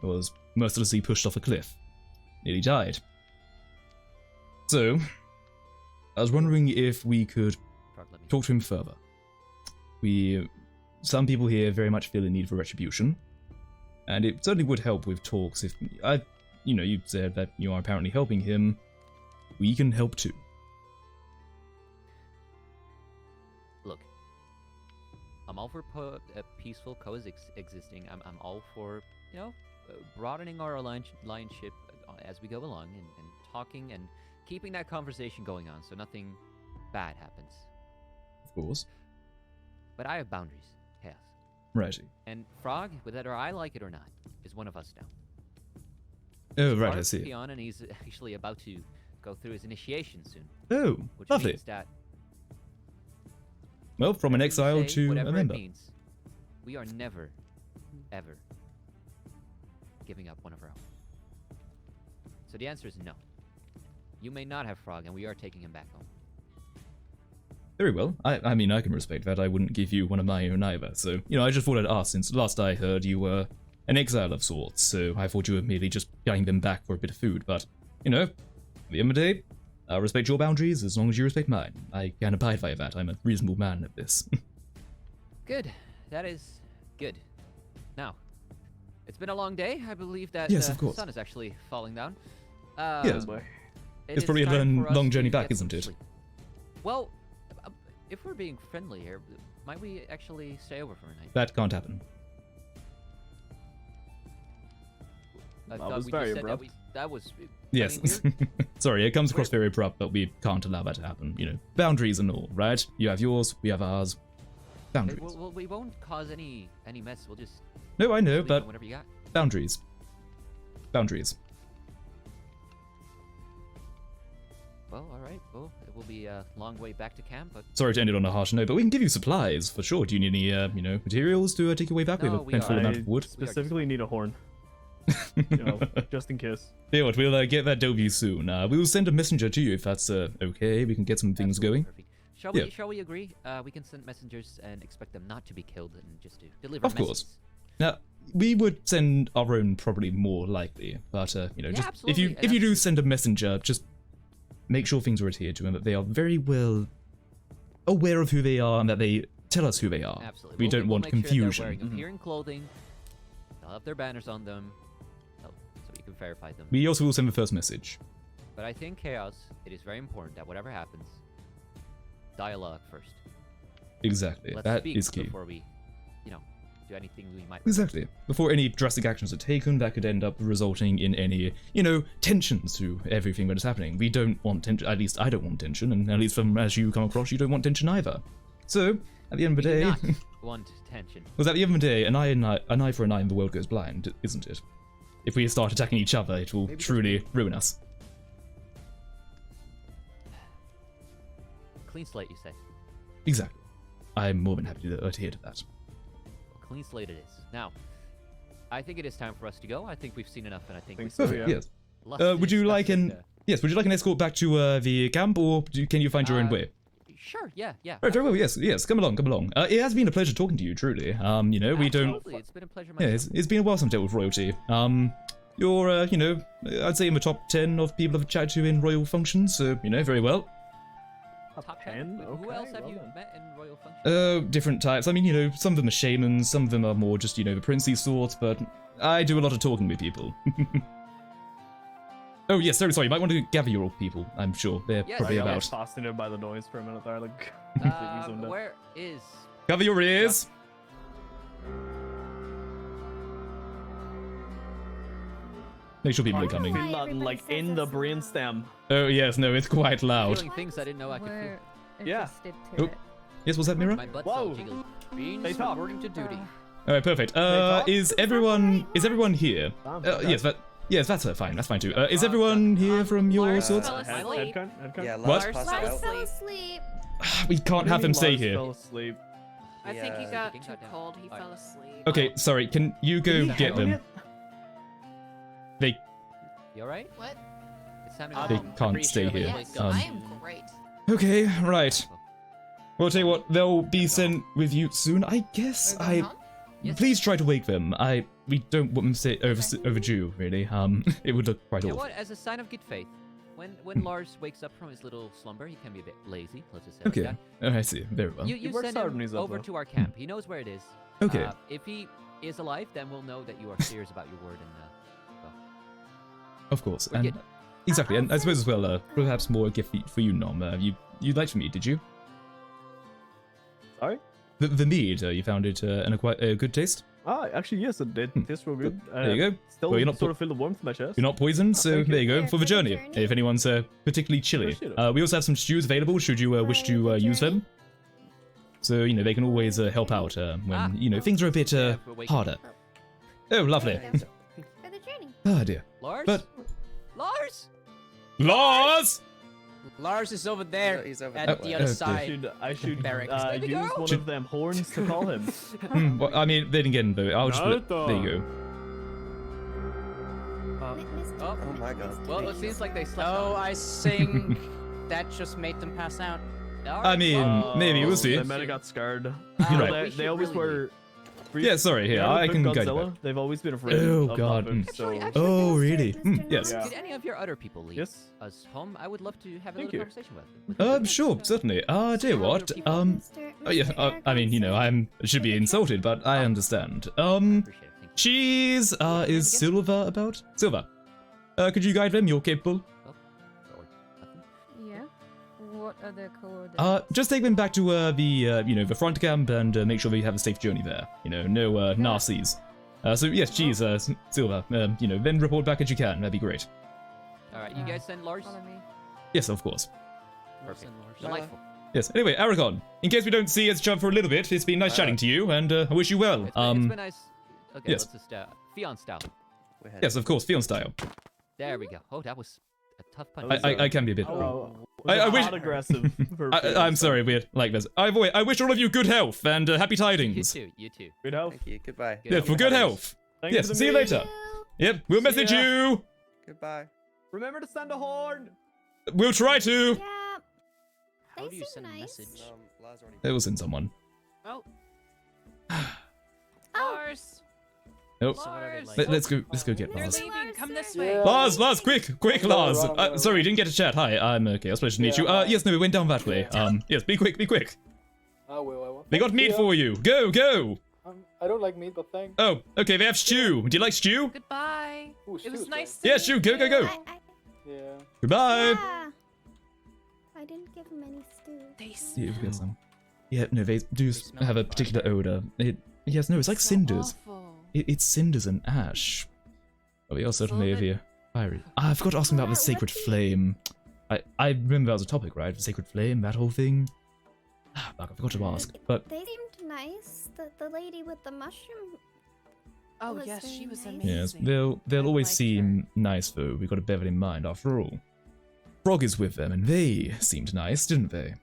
Was mercilessly pushed off a cliff. Nearly died. So, I was wondering if we could talk to him further. Some people here very much feel the need for retribution, and it certainly would help with talks if, you said that you are apparently helping him. We can help too. Look, I'm all for peaceful coexisting. I'm all for, broadening our alliance-ship as we go along and talking and keeping that conversation going on so nothing bad happens. Of course. But I have boundaries, Chaos. Righty. And Frog, whether I like it or not, is one of us now. Oh, right, I Frog's see. Peon, and he's actually about to go through his initiation soon. Oh, which lovely. Means that well, from an exile to a whatever member. it means, we are never, ever giving up one of our own. So the answer is no. You may not have Frog, and we are taking him back home. Very well. I mean, I can respect that. I wouldn't give you one of my own either. So, I just thought I'd ask, since last I heard you were an exile of sorts, so I thought you were merely just getting them back for a bit of food. But, at the end of the day, I respect your boundaries as long as you respect mine. I can abide by that. I'm a reasonable man at this. Good. That is good. Now, it's been a long day. I believe that Yes, of the course. sun is actually falling down. Yes. It It's is probably a time for us long journey to back, get some isn't it? sleep. Well, if we're being friendly here, might we actually stay over for a night? That can't happen. I That thought was we very just said abrupt. that was. Yes. I mean, Sorry, it comes across very abrupt, but we can't allow that to happen. Boundaries and all, right? You have yours, we have ours. Boundaries. well, we won't cause any mess. We'll just. No, I know, leave but whatever you got. boundaries. Boundaries. Well, all right. Well, it will be a long way back to camp, but. Sorry to end it on a harsh note, but we can give you supplies for sure. Do you need any, materials to take your way back? No, We have a we plentiful are- amount of wood. Specifically need a horn. Just in case. Yeah, what? We'll get that dove you soon. We will send a messenger to you if that's okay. We can get some things Absolutely going. perfect. Shall Yeah. we agree? We can send messengers and expect them not to be killed and just to deliver Of course. messages. Now, we would send our own probably more likely, but you know, Yeah, just absolutely, if you do send a messenger, just make sure things are adhered to and that they are very well aware of who they are and that they tell us who they are. Absolutely. We don't we'll want make sure they're confusion. wearing appearing clothing. They'll have their banners on them, so you can verify them. We also will send the first message. But I think, Chaos, it is very important that whatever happens, dialogue first. Exactly. Let's That speak is key. before we, do anything we might. Exactly. Before any drastic actions are taken, that could end up resulting in any, tensions to everything that is happening. We don't want tension. At least I don't want tension, and at least from as you come across, you don't want tension either. So, at the end of the We do day, not want tension. because at the end of the day, an eye for an eye, and the world goes blind, isn't it? If we start attacking each other, it will truly ruin us. Clean slate, you say? Exactly. I'm more than happy to adhere to that. Clean slate it is. Now, I think it is time for us to go. I think we've seen enough, and I think we've so, Perfect. yeah. Yes. lots to Would you discuss like and, Yes. Would you like an escort back to the camp, or can you find your own way? Sure. Yeah. Right, very well. Yes. Come along. It has been a pleasure talking to you. Truly. We don't. Absolutely, it's been a pleasure. Yeah, Myself. it's been a while since I've dealt with royalty. You're, I'd say in the top 10 of people I've chatted to in royal functions, so, very well. Top 10? 10? Who Okay, else have well you done. met in royal functions? Different types. I mean, some of them are shamans, some of them are more just, the princely sort, but I do a lot of talking with people. Oh, yes, sorry, you might want to gather your old people, I'm sure. They're Yes. probably I about. was fascinated by the noise for a minute there, like completely zoned out. Where is? Cover your ears! Make sure people are coming. Hi, Feel that, everybody like says in the it's brainstem. Oh, yes, no, it's quite loud. Feeling things I didn't know I could feel. We're Yeah. interested to Oh. it. Yes, what's that, Mira? My butt's Whoa. all jiggled. Beans They talk. reporting to duty. Alright, perfect. talk? Is everyone here? Okay. Yes, that's fine. That's fine too. Is everyone here from your Lars sorts? fell asleep. Head Yeah, count? What? Lars passed Lars out. fell asleep. We can't have them stay Lars here. fell asleep. I think he Yeah. got King too got down. cold. He Alright. fell asleep. Okay, sorry. Can you go Can he get handle them? it? They You alright? What? It's time to They go home. can't pretty stay sure here. Yes, Um, I am great. Okay, right. Well, I'll tell you what. They'll be sent with you soon, I guess. We're going home? Yes. Please try to wake them. We don't want them to stay overdue. Really. It would look quite You know awful. what? As a sign of good faith, when Lars wakes up from his little slumber, he can be a bit lazy. Let's just say Okay. like Oh, I see. Very well. that. You works send hard when him he's up, over though. to our camp. He knows where it is. Okay. If he is alive, then we'll know that you are serious about your word and Of course. we're And good. exactly. And I suppose as well. Perhaps more a gift for you, Nom. You'd like to meet, did you? Sorry? The mead. You found it in a quite good taste. Ah, actually, yes, it did. Tastes real good. There you go. Still Well, you're not sort of feel the warmth in my chest. You're not poisoned, so thank you. there you go Here for the journey. If anyone's particularly chilly, Appreciate it. we also have some stews available. Should you wish to For the use journey. them, so they can always help out when things are a bit Yeah, we're waiting. harder. Oh, lovely. There you go. For the journey. Oh dear. Lars? But Lars? Lars. Lars is over there He's over at there. the Oh, other okay. side. I should Barracks. Baby use girl. one of them horns to call him. Well, I mean, then again, though, I'll just Naruto. there you go. Oh, Oh my god. well, it seems like they slept Oh, on. I think that just made them pass out. I mean, maybe we'll see. They might have got scarred. You're we right. should They always really were. Yeah, sorry. Here, I can guide you Godzilla. back. They've always been afraid Oh, of God, that book, mm. so Actually, Oh, Mr. really? Mr. Yes. Yeah. Did any of your other people leave Yes. us home? I would love to have a Thank little you. conversation with them. Sure, certainly. Tell you what. Mr. Oh yeah. Mr. I mean, Aragon I should be insulted, but I understand. Appreciate it. Thank you. Cheese. Is Silva about? Silva. Could you guide them? You're capable. Or nothing? Yeah. What are the coordinates? Just take them back to the front camp and make sure they have a safe journey there. No Nazis. So yes, cheese, Silva. Then report back as you can. That'd be great. All right, you guys send Lars. Follow me. Yes, of course. Perfect. Lars. Delightful. Yes. Anyway, Aragon. In case we don't see each other for a little bit, it's been nice chatting to you, and I wish you well. It's been nice. Okay, yes. let's just Fion style. Yes, of course, Fion style. There we go. Oh, that was a tough punch. I can be a bit. Oh, I wish- not aggressive. for I'm sorry, we're like this. I wish all of you good health and happy You tidings. too. You too. Good health. Thank you. Goodbye. Good Yeah, health. for good health. Thank Yes, for the see you meat. later. Yep, we'll message ya. you. Goodbye. Remember to send a horn. We'll try to. Yeah. How They do you seem send a nice. message? Lars already. It was in someone. Oh, Lars. Nope. So what are they like? Let's go get They're Lars. leaving. Come this Yeah. way. Lars, quick, Lars. wrong way. Sorry, didn't get to chat. Hi, I'm Chaos. Pleasure to meet you. Yes, no, we went down that way. Yes, be quick. I will. They got meat for you. Go. I don't like meat, but thanks. Oh, okay, they have stew. Do you like stew? Goodbye. Ooh, It was stew, nice. thanks. Yeah, stew, go. Yeah. Goodbye. Yeah. I didn't give him any stew. They Yeah, we've smell. got some. Yeah, no, they do smell have a fine. particular odor. Yes, no, it's like So cinders. awful. It's cinders and ash. But we are certainly little over here. Fiery. I forgot to ask him about the What sacred do you- flame. I remember that was a topic, right? The sacred flame, that whole thing. Fuck, I forgot to ask. But They seemed nice. The lady with the mushroom. Oh was yes, very she was nice. amazing. yes, they'll I always liked seem nice though. We've got to bear that in mind after all. Frog is with them, and they seemed nice, didn't they?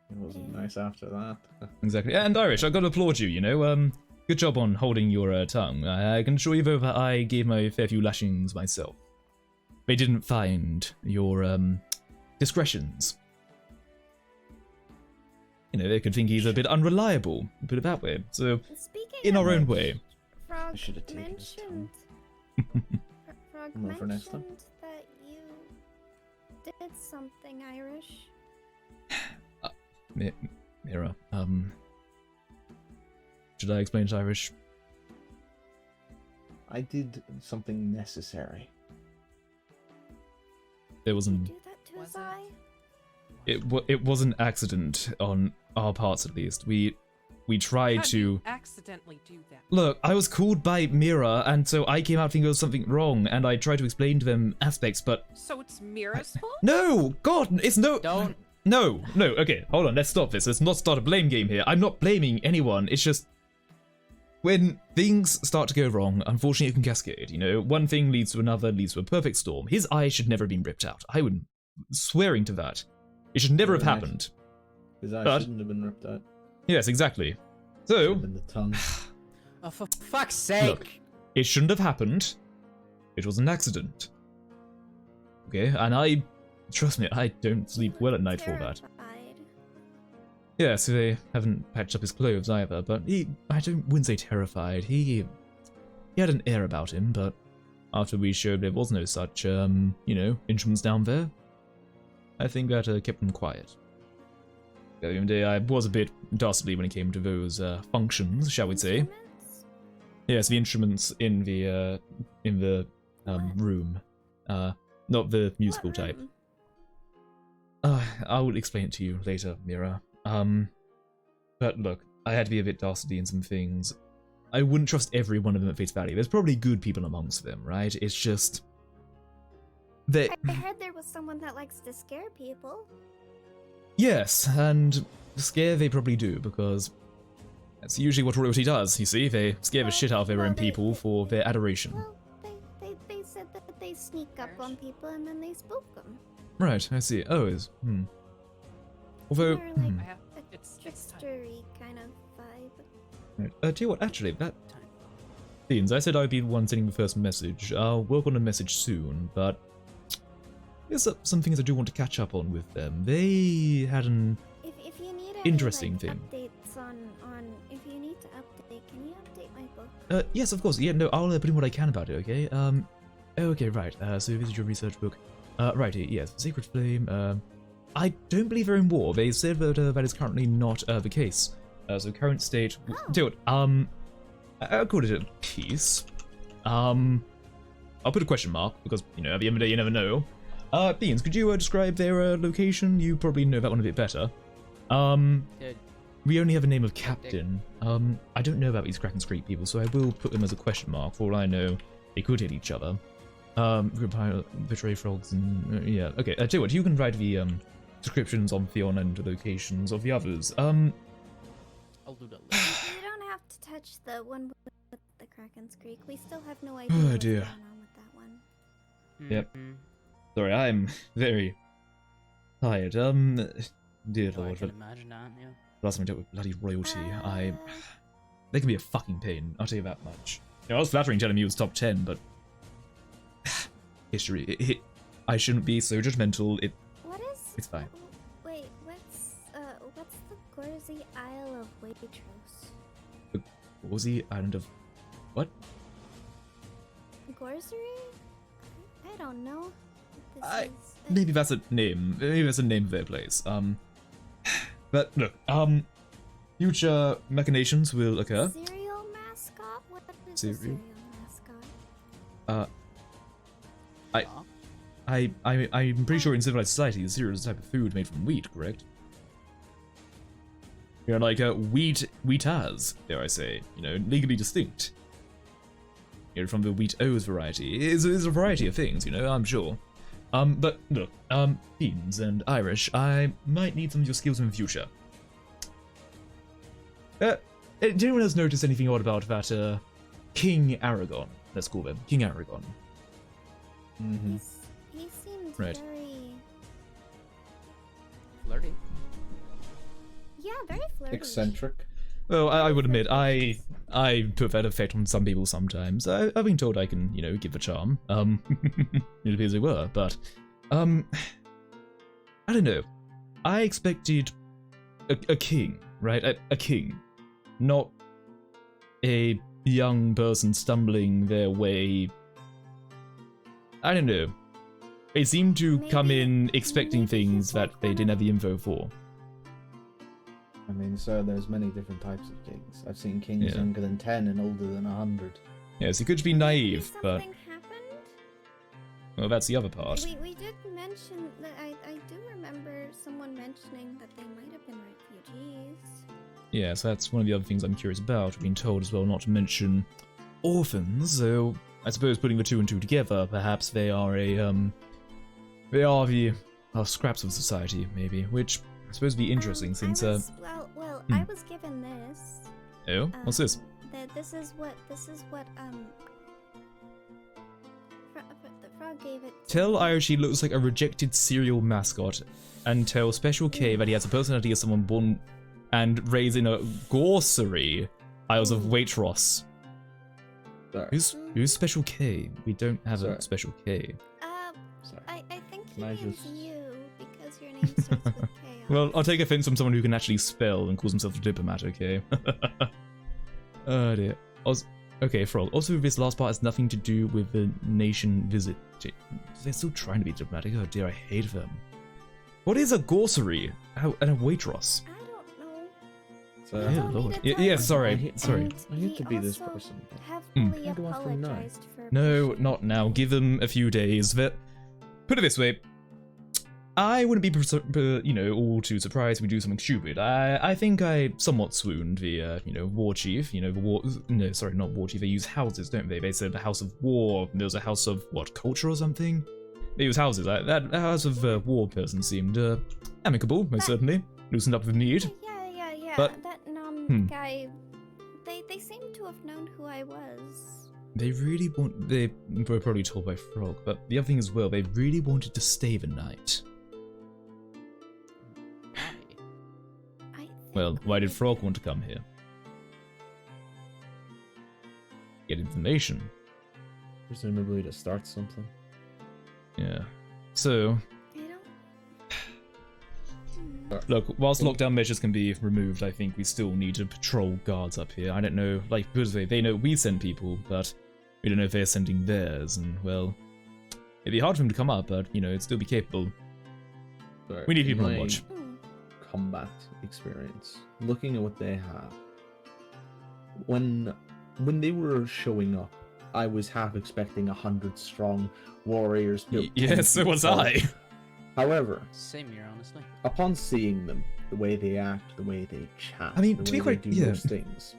It wasn't nice after that. Exactly. And Irish, I've got to applaud you, you know. Good job on holding your tongue. I can assure you though that I gave my fair few lashings myself. They didn't find your discretions. You know, they could think he's a bit unreliable, put it that way. So, Speaking in of our own which, way. Frog I should have taken his mentioned. Frog More for next time. mentioned that you did something Irish. Mira, should I explain it Irish? I did something necessary. There You wasn't. do that to his eye? It was an accident on our parts, at least. We tried How'd to. you accidentally do that? Look, I was called by Mira, and so I came out thinking there was something wrong, and I tried to explain to them aspects, but So it's Mira's fault? no, God, it's no. Don't. No, okay, hold on, let's stop this. Let's not start a blame game here. I'm not blaming anyone. It's just when things start to go wrong, unfortunately, it can cascade. You know, one thing leads to another, leads to a perfect storm. His eye should never have been ripped out. I would swearing to that. It should never have Right. happened. His eye But- shouldn't have been ripped out. Yes, exactly. Should So, have been the tongue. Oh, for fuck's sake. look, it shouldn't have happened. It was an accident. Okay, and trust me, I don't sleep well at night for that. Terrified. Yeah, so they haven't patched up his clothes either, but I wouldn't say terrified. He had an air about him, but after we showed there was no such, instruments down there, I think that kept him quiet. The other day I was a bit dastardly when it came to those functions, shall we say. Instruments? Yes, the instruments in the room, not the musical What type. room? I will explain it to you later, Mira. But look, I had to be a bit dastardly in some things. I wouldn't trust every one of them at face value. There's probably good people amongst them, right? It's just they. I heard there was someone that likes to scare people. Yes, and scare they probably do because that's usually what royalty does. You see, they scare the shit out of their own people for their adoration. Well, they said that they sneak up on people and then they spook them. Right, I see. Oh, Although, They're like I have, a it's time. trickstery kind of vibe. right. Tell you what, actually, that Time. Beans, I said I'd be the one sending the first message. I'll work on a message soon, but there's some things I do want to catch up on with them. They had an If you need any, Interesting like, thing. updates on if you need to update, can you update my book? yes, of course. Yeah, no, I'll put in what I can about it. Okay. Okay, right. So this is your research book. Right. Yes, Sacred Flame. I don't believe they're in war. They said that that is currently not the case. So current state. Do it. I'll call it a peace. I'll put a question mark because at the end of the day you never know. Beans, could you describe their location? You probably know that one a bit better. Dude, We only have a name of captain. I don't know about these Kraken's Creek people, so I will put them as a question mark. For all I know, they could hit each other. Betray frogs and yeah. Okay. Tell you what, you can write the descriptions on Theon and the locations of the others. I'll do that later. You don't have to touch the one with the Kraken's Creek. We still have no idea Oh, what's dear. going on with that one. Yep. Mhm. Sorry, I'm very tired. Dear Oh, I lord, can but imagine that, yeah. last time I dealt with bloody royalty, Uh, they can be a fucking pain. I'll tell you that much. I was flattering telling me it was top 10, but history. I shouldn't be so judgmental. What is? It's fine. Wait, what's the Gorzy Isle of Waitrose? Was the island of What? Grocery? I don't know. Maybe that's a name. Maybe that's a name of their place. But look, future machinations will occur. Cereal mascot? What is Cereal? a cereal mascot? I'm pretty sure in civilized society, cereal is a type of food made from wheat, correct? You know, like wheat-as, dare I say, you know, legally distinct. You know, from the wheat-O's variety. It's a variety of things, you know, I'm sure. But look, Beans and Irish, I might need some of your skills in the future. Did anyone else notice anything odd about that, King Aragon? Let's call him King Aragon. Mm-hmm. He seemed Right. very... Flirty. Yeah, very flirty. Eccentric. Well, I would admit, I put that effect on some people sometimes. I've been told I can, you know, give a charm. It appears they were, but, I don't know. I expected a king, right? A king. Not a young person stumbling their way. I don't know. They seem to come in expecting things that they didn't have the info for. I mean, sir, there's many different types of kings. I've seen kings younger than 10 and older than 100. Yes, he could be naive, but... Something happened? Well, that's the other part. We did mention that I do remember someone mentioning that they might have been refugees. Yeah, so that's one of the other things I'm curious about. We've been told as well not to mention orphans, so I suppose putting the two and two together, perhaps they are they are the scraps of society, maybe, which I suppose would be interesting since, I was given this. Oh, what's this? This is what the frog gave it. Tell Irish he looks like a rejected cereal mascot, and tell Special K that he has the personality of someone born and raised in a grocery Isles of Waitrose. Sorry. Who's Special K? We don't have Sorry. a Special K. Sorry. I think he Can I means just- you because your name starts with K. Well, I'll take offense from someone who can actually spell and calls himself a diplomat, okay? Oh dear. Okay, Frog. Also, this last part has nothing to do with the nation visit. They're still trying to be diplomatic. Oh dear, I hate them. What is a grocery and a Waitrose? I don't know. So, Yeah, told me Lord. to Yeah, tell yeah, you sorry, that, sorry. and I hate he to be this also person. heavily How do I from now? apologized for No, pushing not now. me. Give them a few days. But put it this way, I wouldn't be, you know, all too surprised if we do something stupid. I think I somewhat swooned the, you know, war chief. You know, the war. No, sorry, not war chief. They use houses, don't they? They said the house of war. There was a house of what, culture or something? They use houses. That house of war person seemed amicable, most certainly. Loosened up with need. Yeah. But- that guy. They seem to have known who I was. They really want. They were probably told by Frog, but the other thing as well, they really wanted to stay the night. I think Well, why did we- Frog want to come here? Get information. presumably to start something. Yeah. So, I don't. look, whilst lockdown measures can be removed, I think we still need to patrol guards up here. I don't know, like, because they know we send people, but we don't know if they're sending theirs, and, well, it'd be hard for them to come up, but, you know, it'd still be capable. Sorry, We need in people on my watch. combat experience, looking at what they have, when they were showing up, I was half expecting 100 strong warriors. built 10 Yes, so feet was tall. I. However, Same here, honestly. upon seeing them, the way they act, the way they chat, I mean, the to way be quite- they do yeah. those things,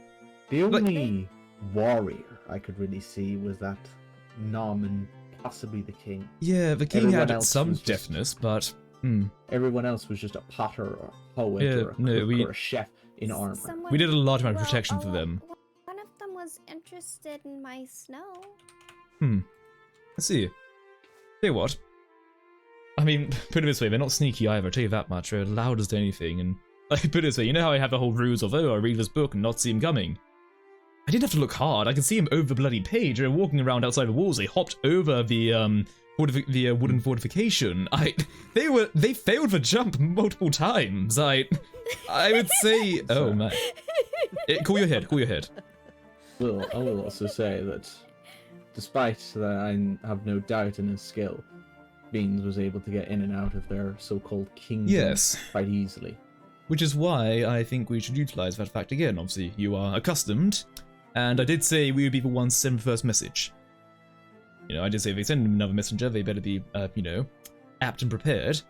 the Like- only warrior I could really see was that Nom and possibly the king. Yeah, the king Everyone had else some was just- deftness, but, Everyone else was just a potter or a poet Yeah, or a no, cook we- or a chef in armor. Someone, we did a large amount of well, protection for them. One of them was interested in my snow. Let's see. Tell you what. I mean, put it this way, they're not sneaky either, I'll tell you that much. They're loud as anything, and like, put it this way, you know how I have the whole ruse of, oh, I read this book and not see him coming? I didn't have to look hard, I could see him over the bloody page. They're walking around outside the walls, they hopped over the wooden fortification. They failed the jump multiple times. I would say, oh man. Cool your head. I will also say that, despite that I have no doubt in his skill, Beans was able to get in and out of their so-called kingdom Yes. quite easily. Which is why I think we should utilize that fact again. Obviously, you are accustomed, and I did say we would be the ones to send the first message. You know, I did say if they send another messenger, they better be, you know, apt and prepared.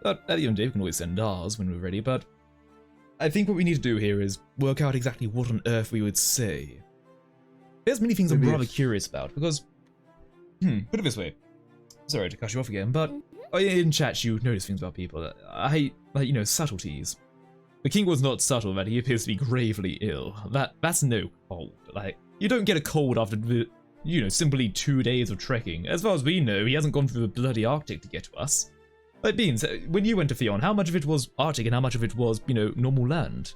But at the end of the day, we can always send ours when we're ready, but I think what we need to do here is work out exactly what on earth we would say. There's many things I'm Maybe rather if- curious about, because, put it this way. Sorry to cut you off again, but in chat you notice things about people. Like, you know, subtleties. The king was not subtle that he appears to be gravely ill. That's no cold. Like, you don't get a cold after, you know, simply 2 days of trekking. As far as we know, he hasn't gone through the bloody Arctic to get to us. Like, Beans, when you went to Theon, how much of it was Arctic and how much of it was, you know, normal land?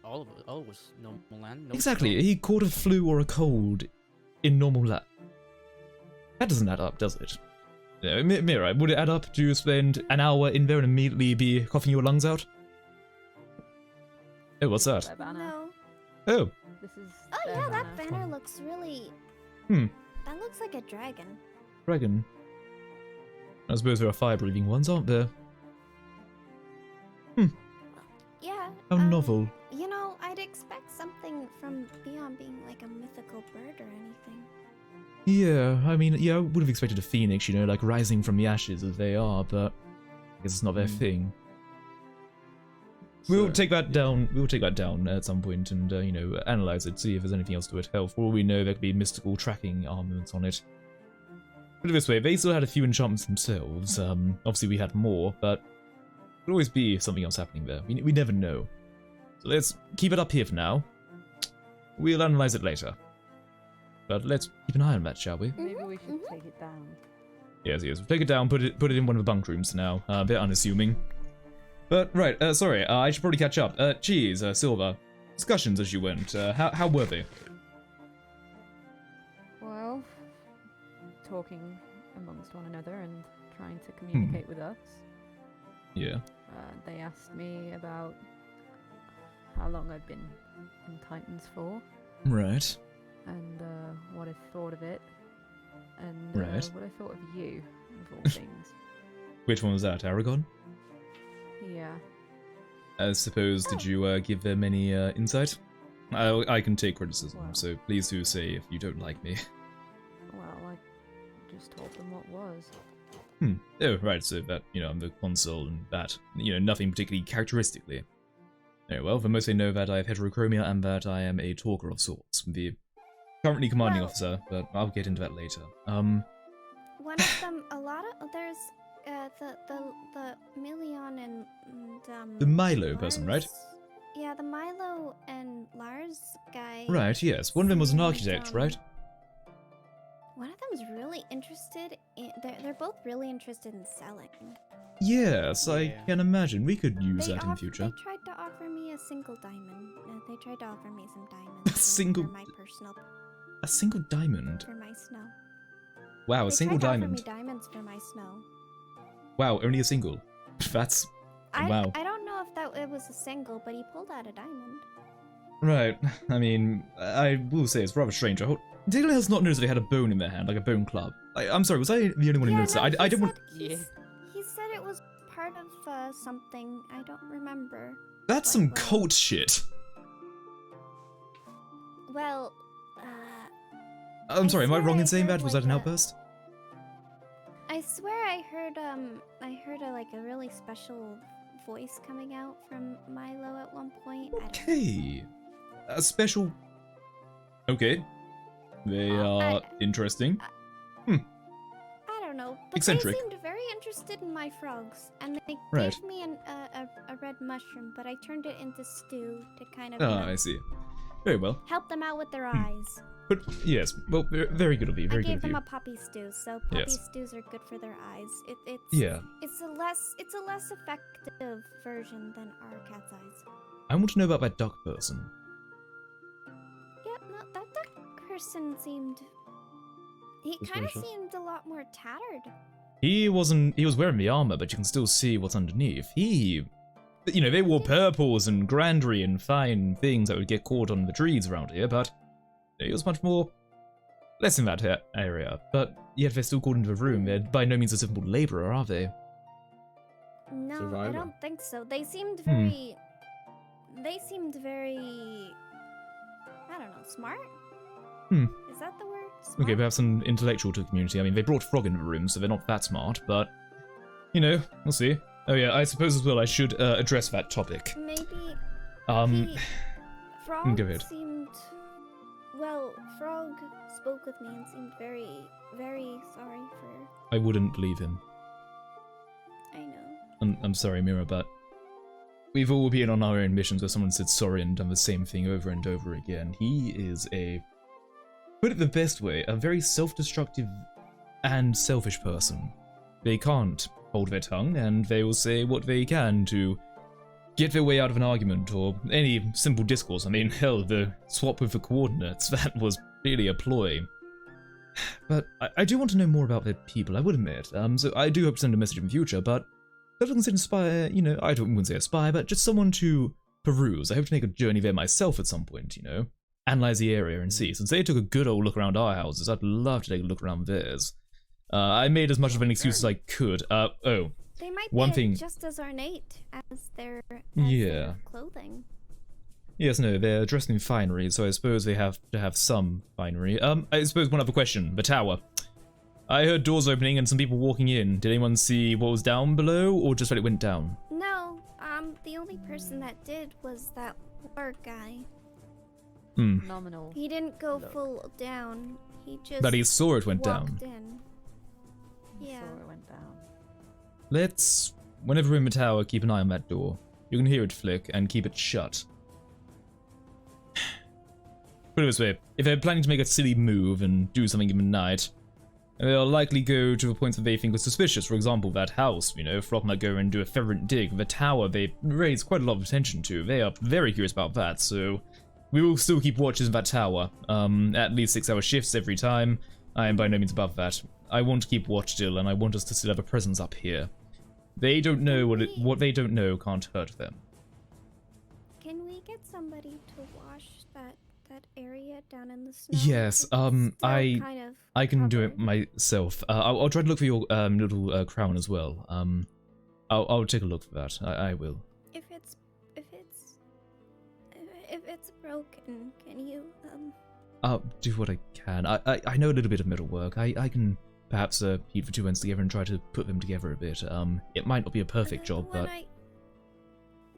All of it. All was normal land. No Exactly, snow. he caught a flu or a cold in normal land. That doesn't add up, does it? You know, Mirai, would it add up to spend an hour in there and immediately be coughing your lungs out? Oh, what's that? Their banner. No. Oh, This is. Oh their yeah, that banner looks really. Hmm. That looks like a dragon. dragon. I suppose there are fire-breathing ones, aren't there? Yeah. How novel. You know, I'd expect something from Beyond being like a mythical bird or anything. Yeah, I mean, yeah, I would have expected a phoenix, you know, like rising from the ashes as they are, but I guess it's not their thing. We'll take that down. We'll take that down at some point and you know, analyze it, see if there's anything else to it. Hell, for all we know, there could be mystical tracking armaments on it. Put it this way, they still had a few enchantments themselves. Obviously we had more, but there could always be something else happening there. We never know. So let's keep it up here for now. We'll analyze it later. But let's keep an eye on that, shall we? Maybe we should take it down. Yes, yes. Take it down. Put it in one of the bunk rooms now. A bit unassuming. But right. Sorry. I should probably catch up. Cheers, Silver. Discussions as you went. How were they? Well, talking amongst one another and trying to communicate with us. Yeah. They asked me about how long I've been in Titans for. Right. And what I thought of it. And Right. what I thought of you, of all things. Which one was that? Aragon? Yeah. I suppose, did you give them any insight? I can take criticism, Well. so please do say if you don't like me. Well, I just told them what was. Oh, right, so that, you know, I'm the consul and that, you know, nothing particularly characteristically. Very well, for most they know that I have heterochromia and that I am a talker of sorts. The currently commanding officer, but I'll get into that later. One of them, there's the Million and The Milo person, right? Lars- Yeah, the Milo and Lars guy. Right, yes. One of them was an and, architect, right? One of them's really interested in. They're both really interested in selling. Yes, I can imagine. We could use that in the They future. tried to offer me a single diamond. They tried to offer me some diamonds. A single- For my personal. A single diamond? For my snow. Wow, a They single tried to diamond. offer me diamonds for my snow. Wow, only a single. That's... wow. I don't know if it was a single, but he pulled out a diamond. Right, I mean, I will say it's rather strange. Did anyone else not notice they had a bone in their hand, like a bone club? I'm sorry, was I the only one who noticed that? I didn't want... Yeah. He said it was part of something. I don't remember. That's some cult shit. Well, I'm sorry, am I swear wrong I in saying heard that? Was that an like a- outburst? I swear I heard a really special voice coming out from Milo at one point. Okay. A special... Okay. They are interesting. I don't know, but Eccentric. they seemed very interested in my frogs, and they Right. gave me a red mushroom, but I turned it into stew to kind of Ah, I see. Very well. help them out with their eyes. But, yes, well, very good of you, I very good gave of them you. a poppy stew, so poppy Yes. stews are good for their eyes. It's Yeah. It's a less effective version than our cat's eyes. I want to know about that duck person. Yeah, no, that person seemed. He kind of Suspicious. seemed a lot more tattered. He was wearing the armor, but you can still see what's underneath. He you know, they wore purples and grandery and fine things that would get caught on the trees around here, but it was much more less in that area. But yet they're still called into the room. They're by no means a simple laborer, are they? No, I Survivor. don't think so. They seemed very. They seemed very. I don't know, smart? Is that the word? Smart? Okay, perhaps an intellectual to the community. I mean, they brought Frog into the room, so they're not that smart, but, you know, we'll see. Oh yeah, I suppose as well I should address that topic. Maybe. Frog go ahead. Seemed. Well, Frog spoke with me and seemed very, very sorry for. I wouldn't believe him. I know. I'm sorry, Mira, but we've all been on our own missions where someone said sorry and done the same thing over and over again. He is put it the best way, a very self-destructive and selfish person. They can't hold their tongue, and they will say what they can to get their way out of an argument or any simple discourse. I mean, hell, the swap with the coordinates, that was really a ploy. But I do want to know more about their people, I would admit. So I do hope to send a message in the future, but that doesn't inspire, you know, I wouldn't say aspire, but just someone to peruse. I hope to make a journey there myself at some point, you know? Analyze the area and see. Since they took a good old look around our houses, I'd love to take a look around theirs. I made as much of an excuse as I could. They might one be thing. just as ornate as their clothing. Yes, no, they're dressed in finery, so I suppose they have to have some finery. I suppose one other question. The tower. I heard doors opening and some people walking in. Did anyone see what was down below, or just that it went down? No, the only person that did was that war guy. Nominal. He didn't go full down. He just. But he saw it went down. In. Yeah. Saw it went down. Let's, whenever we're in the tower, keep an eye on that door. You can hear it flick and keep it shut. Put it this way, if they're planning to make a silly move and do something in the night, they'll likely go to the points that they think are suspicious. For example, that house, you know, Frog might go and do a fervent dig. The tower, they raise quite a lot of attention to. They are very curious about that, so we will still keep watches in that tower. At least 6-hour shifts every time. I am by no means above that. I want to keep watch still, and I want us to still have a presence up here. They don't know what they don't know can't hurt them. Can we get somebody to wash that area down in the snow? Yes, I can do it myself. I'll try to look for your little crown as well. I'll take a look for that. I will. If it's broken, can you I'll do what I can. I know a little bit of metalwork. I can perhaps heat the two ends together and try to put them together a bit. It might not be a perfect job, but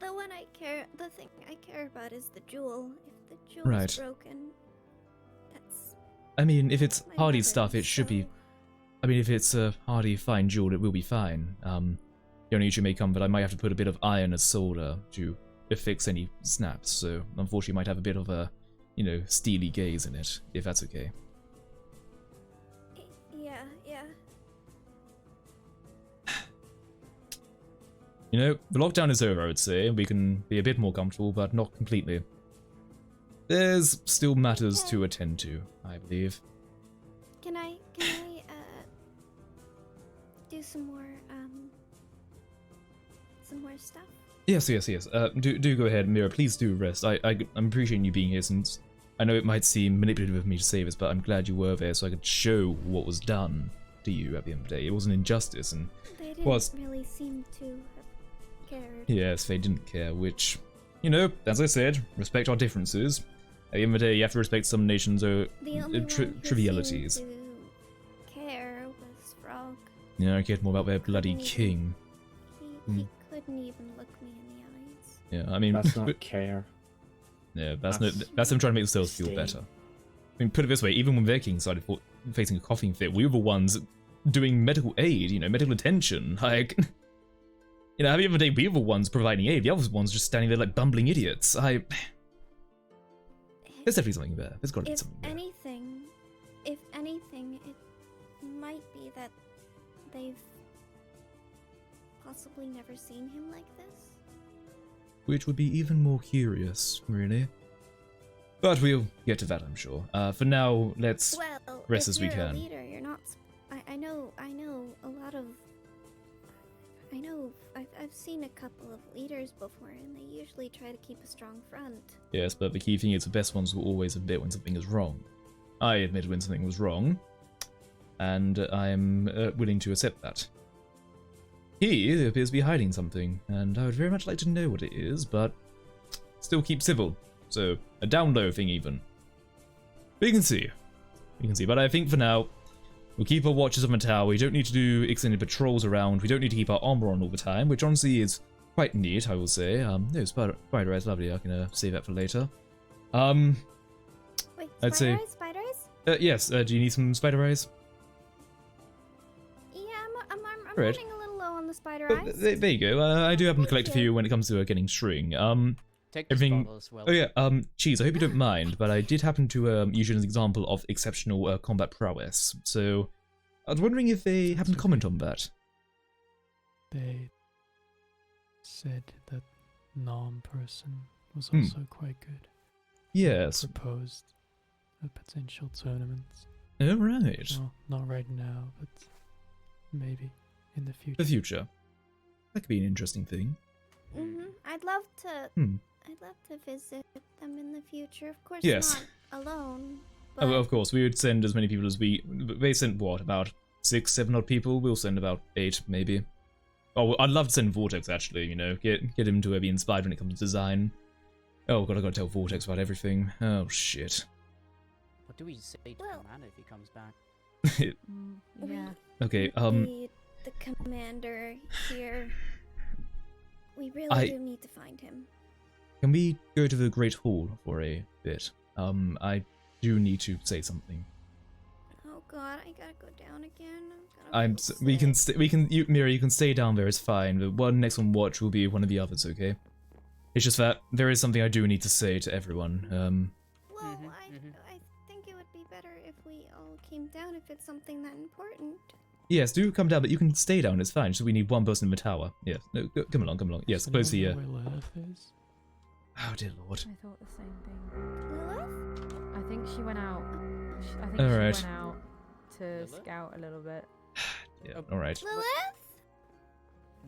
the thing I care about is the jewel. If the jewel is broken, that's. I mean, if it's hardy stuff, it should be. I mean, if it's a hardy, fine jewel, it will be fine. The only issue may come that I might have to put a bit of iron as solder to fix any snaps. So unfortunately, might have a bit of a, you know, steely gaze in it, if that's okay. Yeah. You know, the lockdown is over, I would say. We can be a bit more comfortable, but not completely. There's still matters to attend to, I believe. Can I do some more stuff? Yes. Do go ahead, Mira. Please do rest. I'm appreciating you being here, since I know it might seem manipulative of me to say this, but I'm glad you were there so I could show what was done to you at the end of the day. It was an injustice, and they didn't really seem to have cared. Yes, they didn't care, which, you know, as I said, respect our differences. At the end of the day, you have to respect some nations' trivialities. The only one who seemed to care was Frog. Yeah, I cared more about their bloody king. He couldn't even look me in the eyes. Yeah, I mean, that's not care. Yeah, that's them trying to make themselves feel better. I mean, put it this way, even when their king started facing a coughing fit, we were the ones doing medical aid, you know, medical attention. Like, you know, at the end of the day, we were the ones providing aid. The other ones just standing there like bumbling idiots. There's definitely something there. There's got to be something there. If anything, it might be that they've possibly never seen him like this. Which would be even more curious, really. But we'll get to that, I'm sure. For now, let's rest as we can. Leader, you're not. I know a lot of. I know I've seen a couple of leaders before, and they usually try to keep a strong front. Yes, but the key thing is the best ones will always admit when something is wrong. I admitted when something was wrong, and I'm willing to accept that. He appears to be hiding something, and I would very much like to know what it is, but still keep civil. So, a down low thing even. We can see. We can see, but I think for now, we'll keep our watches on the tower. We don't need to do extended patrols around. We don't need to keep our armor on all the time, which honestly is quite neat, I will say. No, spider eyes, lovely. I can save that for later. Wait, I'd say. Spider eyes? Yes. Do you need some spider eyes? Yeah, I'm Right. running a little low on the spider Oh, eyes. there you go. I do happen to collect a few when it comes to getting string. Take this Everything. bottle as well. Oh yeah. Cheese. I hope you don't mind, but I did happen to use you as an example of exceptional combat prowess. So, I was wondering if they happen to comment on that. They said that non-person was also quite good. Yes. Proposed a potential tournament. Oh right. Well, not right now, but maybe in the future. The future. That could be an interesting thing. I'd love to. Hmm. I'd love to visit them in the future. Of course, Yes. not alone. But Oh, of course, we would send as many people as we. They sent what, about 6, 7 odd people? We'll send about 8, maybe. Oh, I'd love to send Vortex actually. You know, get him to be inspired when it comes to design. Oh god, I gotta tell Vortex about everything. Oh shit. What do we say to Commander if he comes back? Yeah. Okay. The commander here. We really do need to find him. Can we go to the Great Hall for a bit? I do need to say something. Oh god, I gotta go down again. Mira, you can stay down there, it's fine. The one next on watch will be one of the others, okay? It's just that there is something I do need to say to everyone. Well, I think it would be better if we all came down if it's something that important. Yes, do come down, but you can stay down, it's fine. Just we need one person in the tower. Yes, no, come along. Yes, close the Where Lilith is? Oh dear lord. I thought the same thing. Lilith? I think she went out. I think Alright. she went out to scout a little bit. Yeah, alright. Lilith?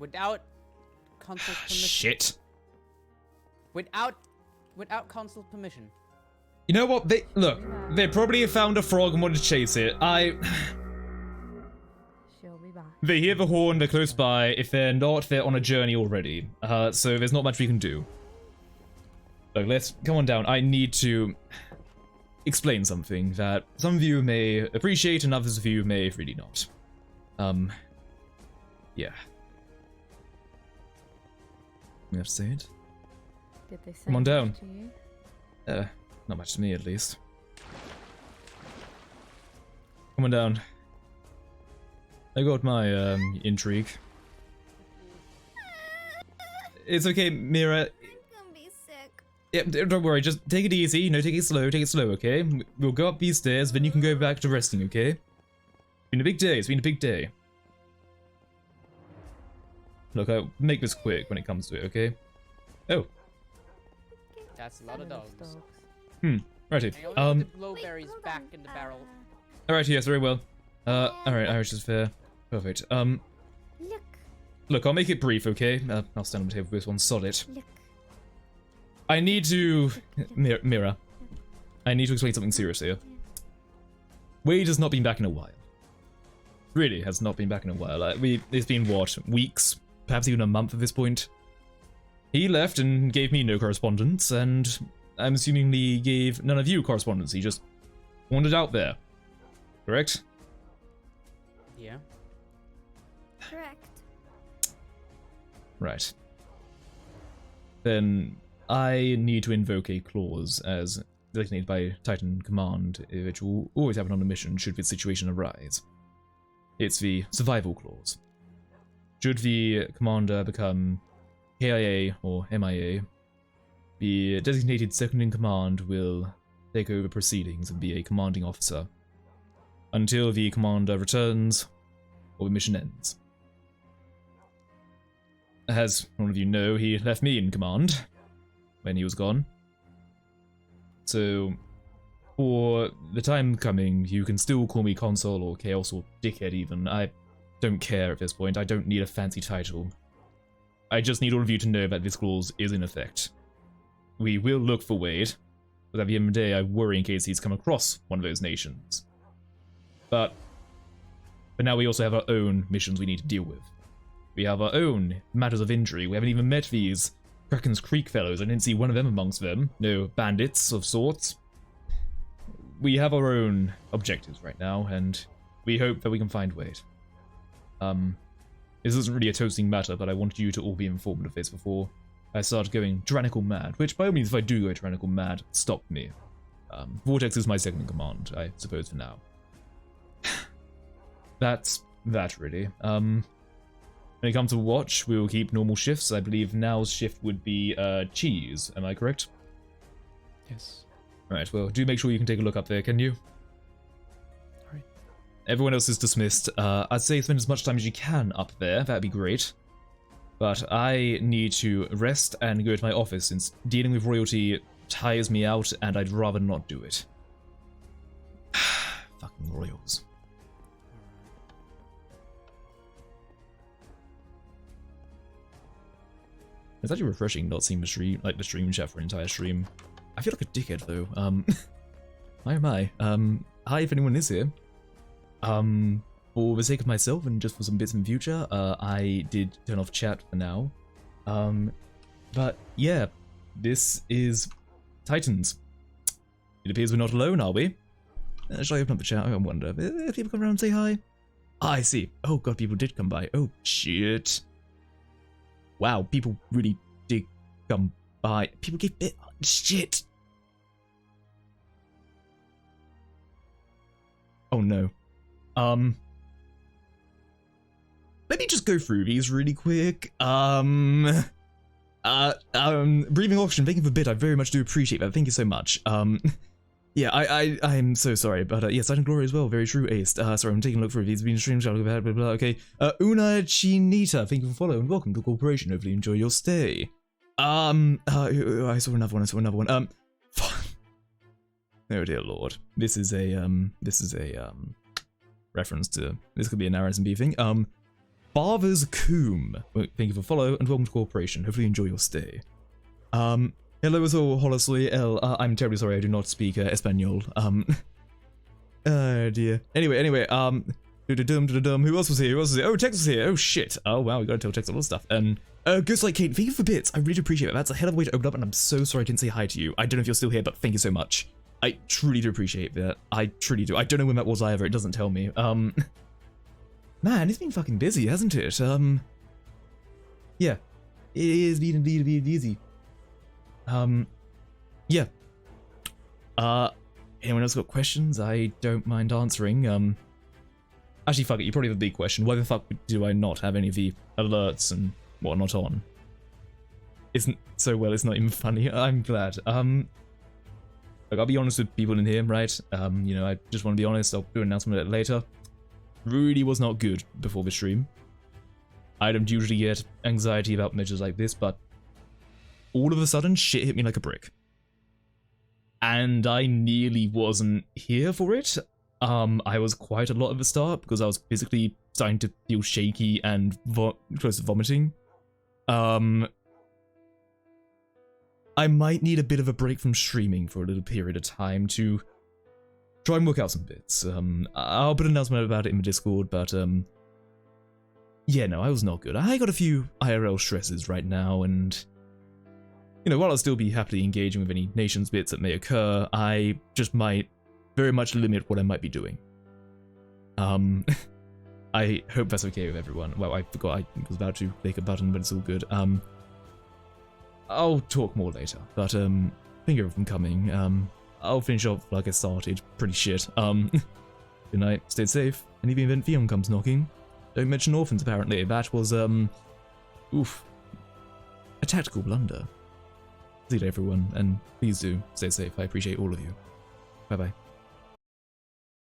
Without Consul's permission. Shit. Without Consul's permission. You know what? They probably have found a frog and wanted to chase it. She'll be back. They hear the horn, they're close by. If they're not, they're on a journey already. So there's not much we can do. Look, let's come on down. I need to explain something that some of you may appreciate and others of you may really not. Yeah. We have to say it? Did they say Come on down. much to you? Not much to me, at least. Come on down. I got my, intrigue. It's okay, Mira. I'm gonna be sick. Yeah, don't worry, just take it easy, you know, take it slow, okay? We'll go up these stairs, then you can go back to resting, okay? It's been a big day, Look, I'll make this quick when it comes to it, okay? Oh. That's a lot of dogs. Righty. Hang on, put the blowberries back in the barrel. Alright, yes, very well. Alright, Irish is fair. Perfect. Look, I'll make it brief, okay? I'll stand on the table for this one, solid. I need to... Mira. I need to explain something serious here. Wade has not been back in a while. Really has not been back in a while. It's been, what, weeks? Perhaps even a month at this point? He left and gave me no correspondence, and I'm assuming he gave none of you correspondence. He just wandered out there. Correct? Yeah. Correct. Right. Then I need to invoke a clause as designated by Titan Command, which will always happen on a mission should the situation arise. It's the survival clause. Should the commander become KIA or MIA, the designated second in command will take over proceedings and be a commanding officer until the commander returns or the mission ends. As one of you know, he left me in command when he was gone. So, for the time coming, you can still call me Console or Chaos or Dickhead even. don't care at this point. I don't need a fancy title. I just need all of you to know that this clause is in effect. We will look for Wade, but at the end of the day, I worry in case he's come across one of those nations. But now we also have our own missions we need to deal with. We have our own matters of injury. We haven't even met these Kraken's Creek fellows. I didn't see one of them amongst them. No bandits of sorts. We have our own objectives right now, and we hope that we can find Wade. This isn't really a toasting matter, but I wanted you to all be informed of this before I start going tyrannical mad, which by all means, if I do go tyrannical mad, stop me. Vortex is my second in command, I suppose, for now. That's that, really. When it comes to watch, we will keep normal shifts. I believe now's shift would be cheese, am I correct? Yes. Right, well, do make sure you can take a look up there, can you? Alright. Everyone else is dismissed. I'd say spend as much time as you can up there, that'd be great. But I need to rest and go to my office since dealing with royalty tires me out and I'd rather not do it. Fucking royals. It's actually refreshing not seeing the stream chat for an entire stream. I feel like a dickhead though. Why am I? Hi if anyone is here. For the sake of myself and just for some bits in the future, I did turn off chat for now. But yeah, this is Titans. It appears we're not alone, are we? Shall I open up the chat? I wonder if people come around and say hi. Ah, I see. Oh god, people did come by. Oh shit. Wow, people really did come by. People get bit. Shit. Oh no. Let me just go through these really quick. Breathing Auction, thank you for bit. I very much do appreciate that. Thank you so much. Yeah, I'm so sorry, but yes, Silent Glory as well. Very true, Aced. Sorry, I'm taking a look through these. Been streamed, blah, blah, blah, blah. Okay. Una Chinita, thank you for following and welcome to the corporation. Hopefully you enjoy your stay. I saw another one. Oh dear lord. This is a reference to, this could be an RSB thing. Barber's Coombe, thank you for follow and welcome to corporation. Hopefully you enjoy your stay. Hello as well, Holosoy L. I'm terribly sorry I do not speak Espanol. Oh dear. Anyway, who else was here? Oh, Tex was here. Oh shit. Oh wow, we gotta tell Tex a lot of stuff. Ghost Like Kate, thank you for bits. I really appreciate it. That's a hell of a way to open up, and I'm so sorry I didn't say hi to you. I don't know if you're still here, but thank you so much. I truly do appreciate that. I truly do. I don't know when that was either. It doesn't tell me. Man, it's been fucking busy, hasn't it? Yeah. It is indeed busy. Yeah. Anyone else got questions? I don't mind answering. Actually, fuck it, you probably have a big question. Why the fuck do I not have any of the alerts and whatnot on? Isn't so well, it's not even funny. I'm glad. Look, I'll be honest with people in here, right? You know, I just want to be honest. I'll do an announcement a bit later. Really was not good before the stream. I don't usually get anxiety about measures like this, but all of a sudden, shit hit me like a brick. And I nearly wasn't here for it. I was quite a lot at the start because I was physically starting to feel shaky and close to vomiting. I might need a bit of a break from streaming for a little period of time to try and work out some bits. I'll put an announcement about it in the Discord, but yeah, no, I was not good. I got a few IRL stresses right now, and you know, while I'll still be happily engaging with any nations bits that may occur, I just might very much limit what I might be doing. I hope that's okay with everyone. Well, I forgot I was about to click a button, but it's all good. I'll talk more later, but thank you for coming. I'll finish off like I started. Pretty shit. Good night, stay safe, and if the event Fion comes knocking, don't mention orphans apparently. That was, oof. A tactical blunder. See you later everyone, and please do stay safe. I appreciate all of you. Bye bye.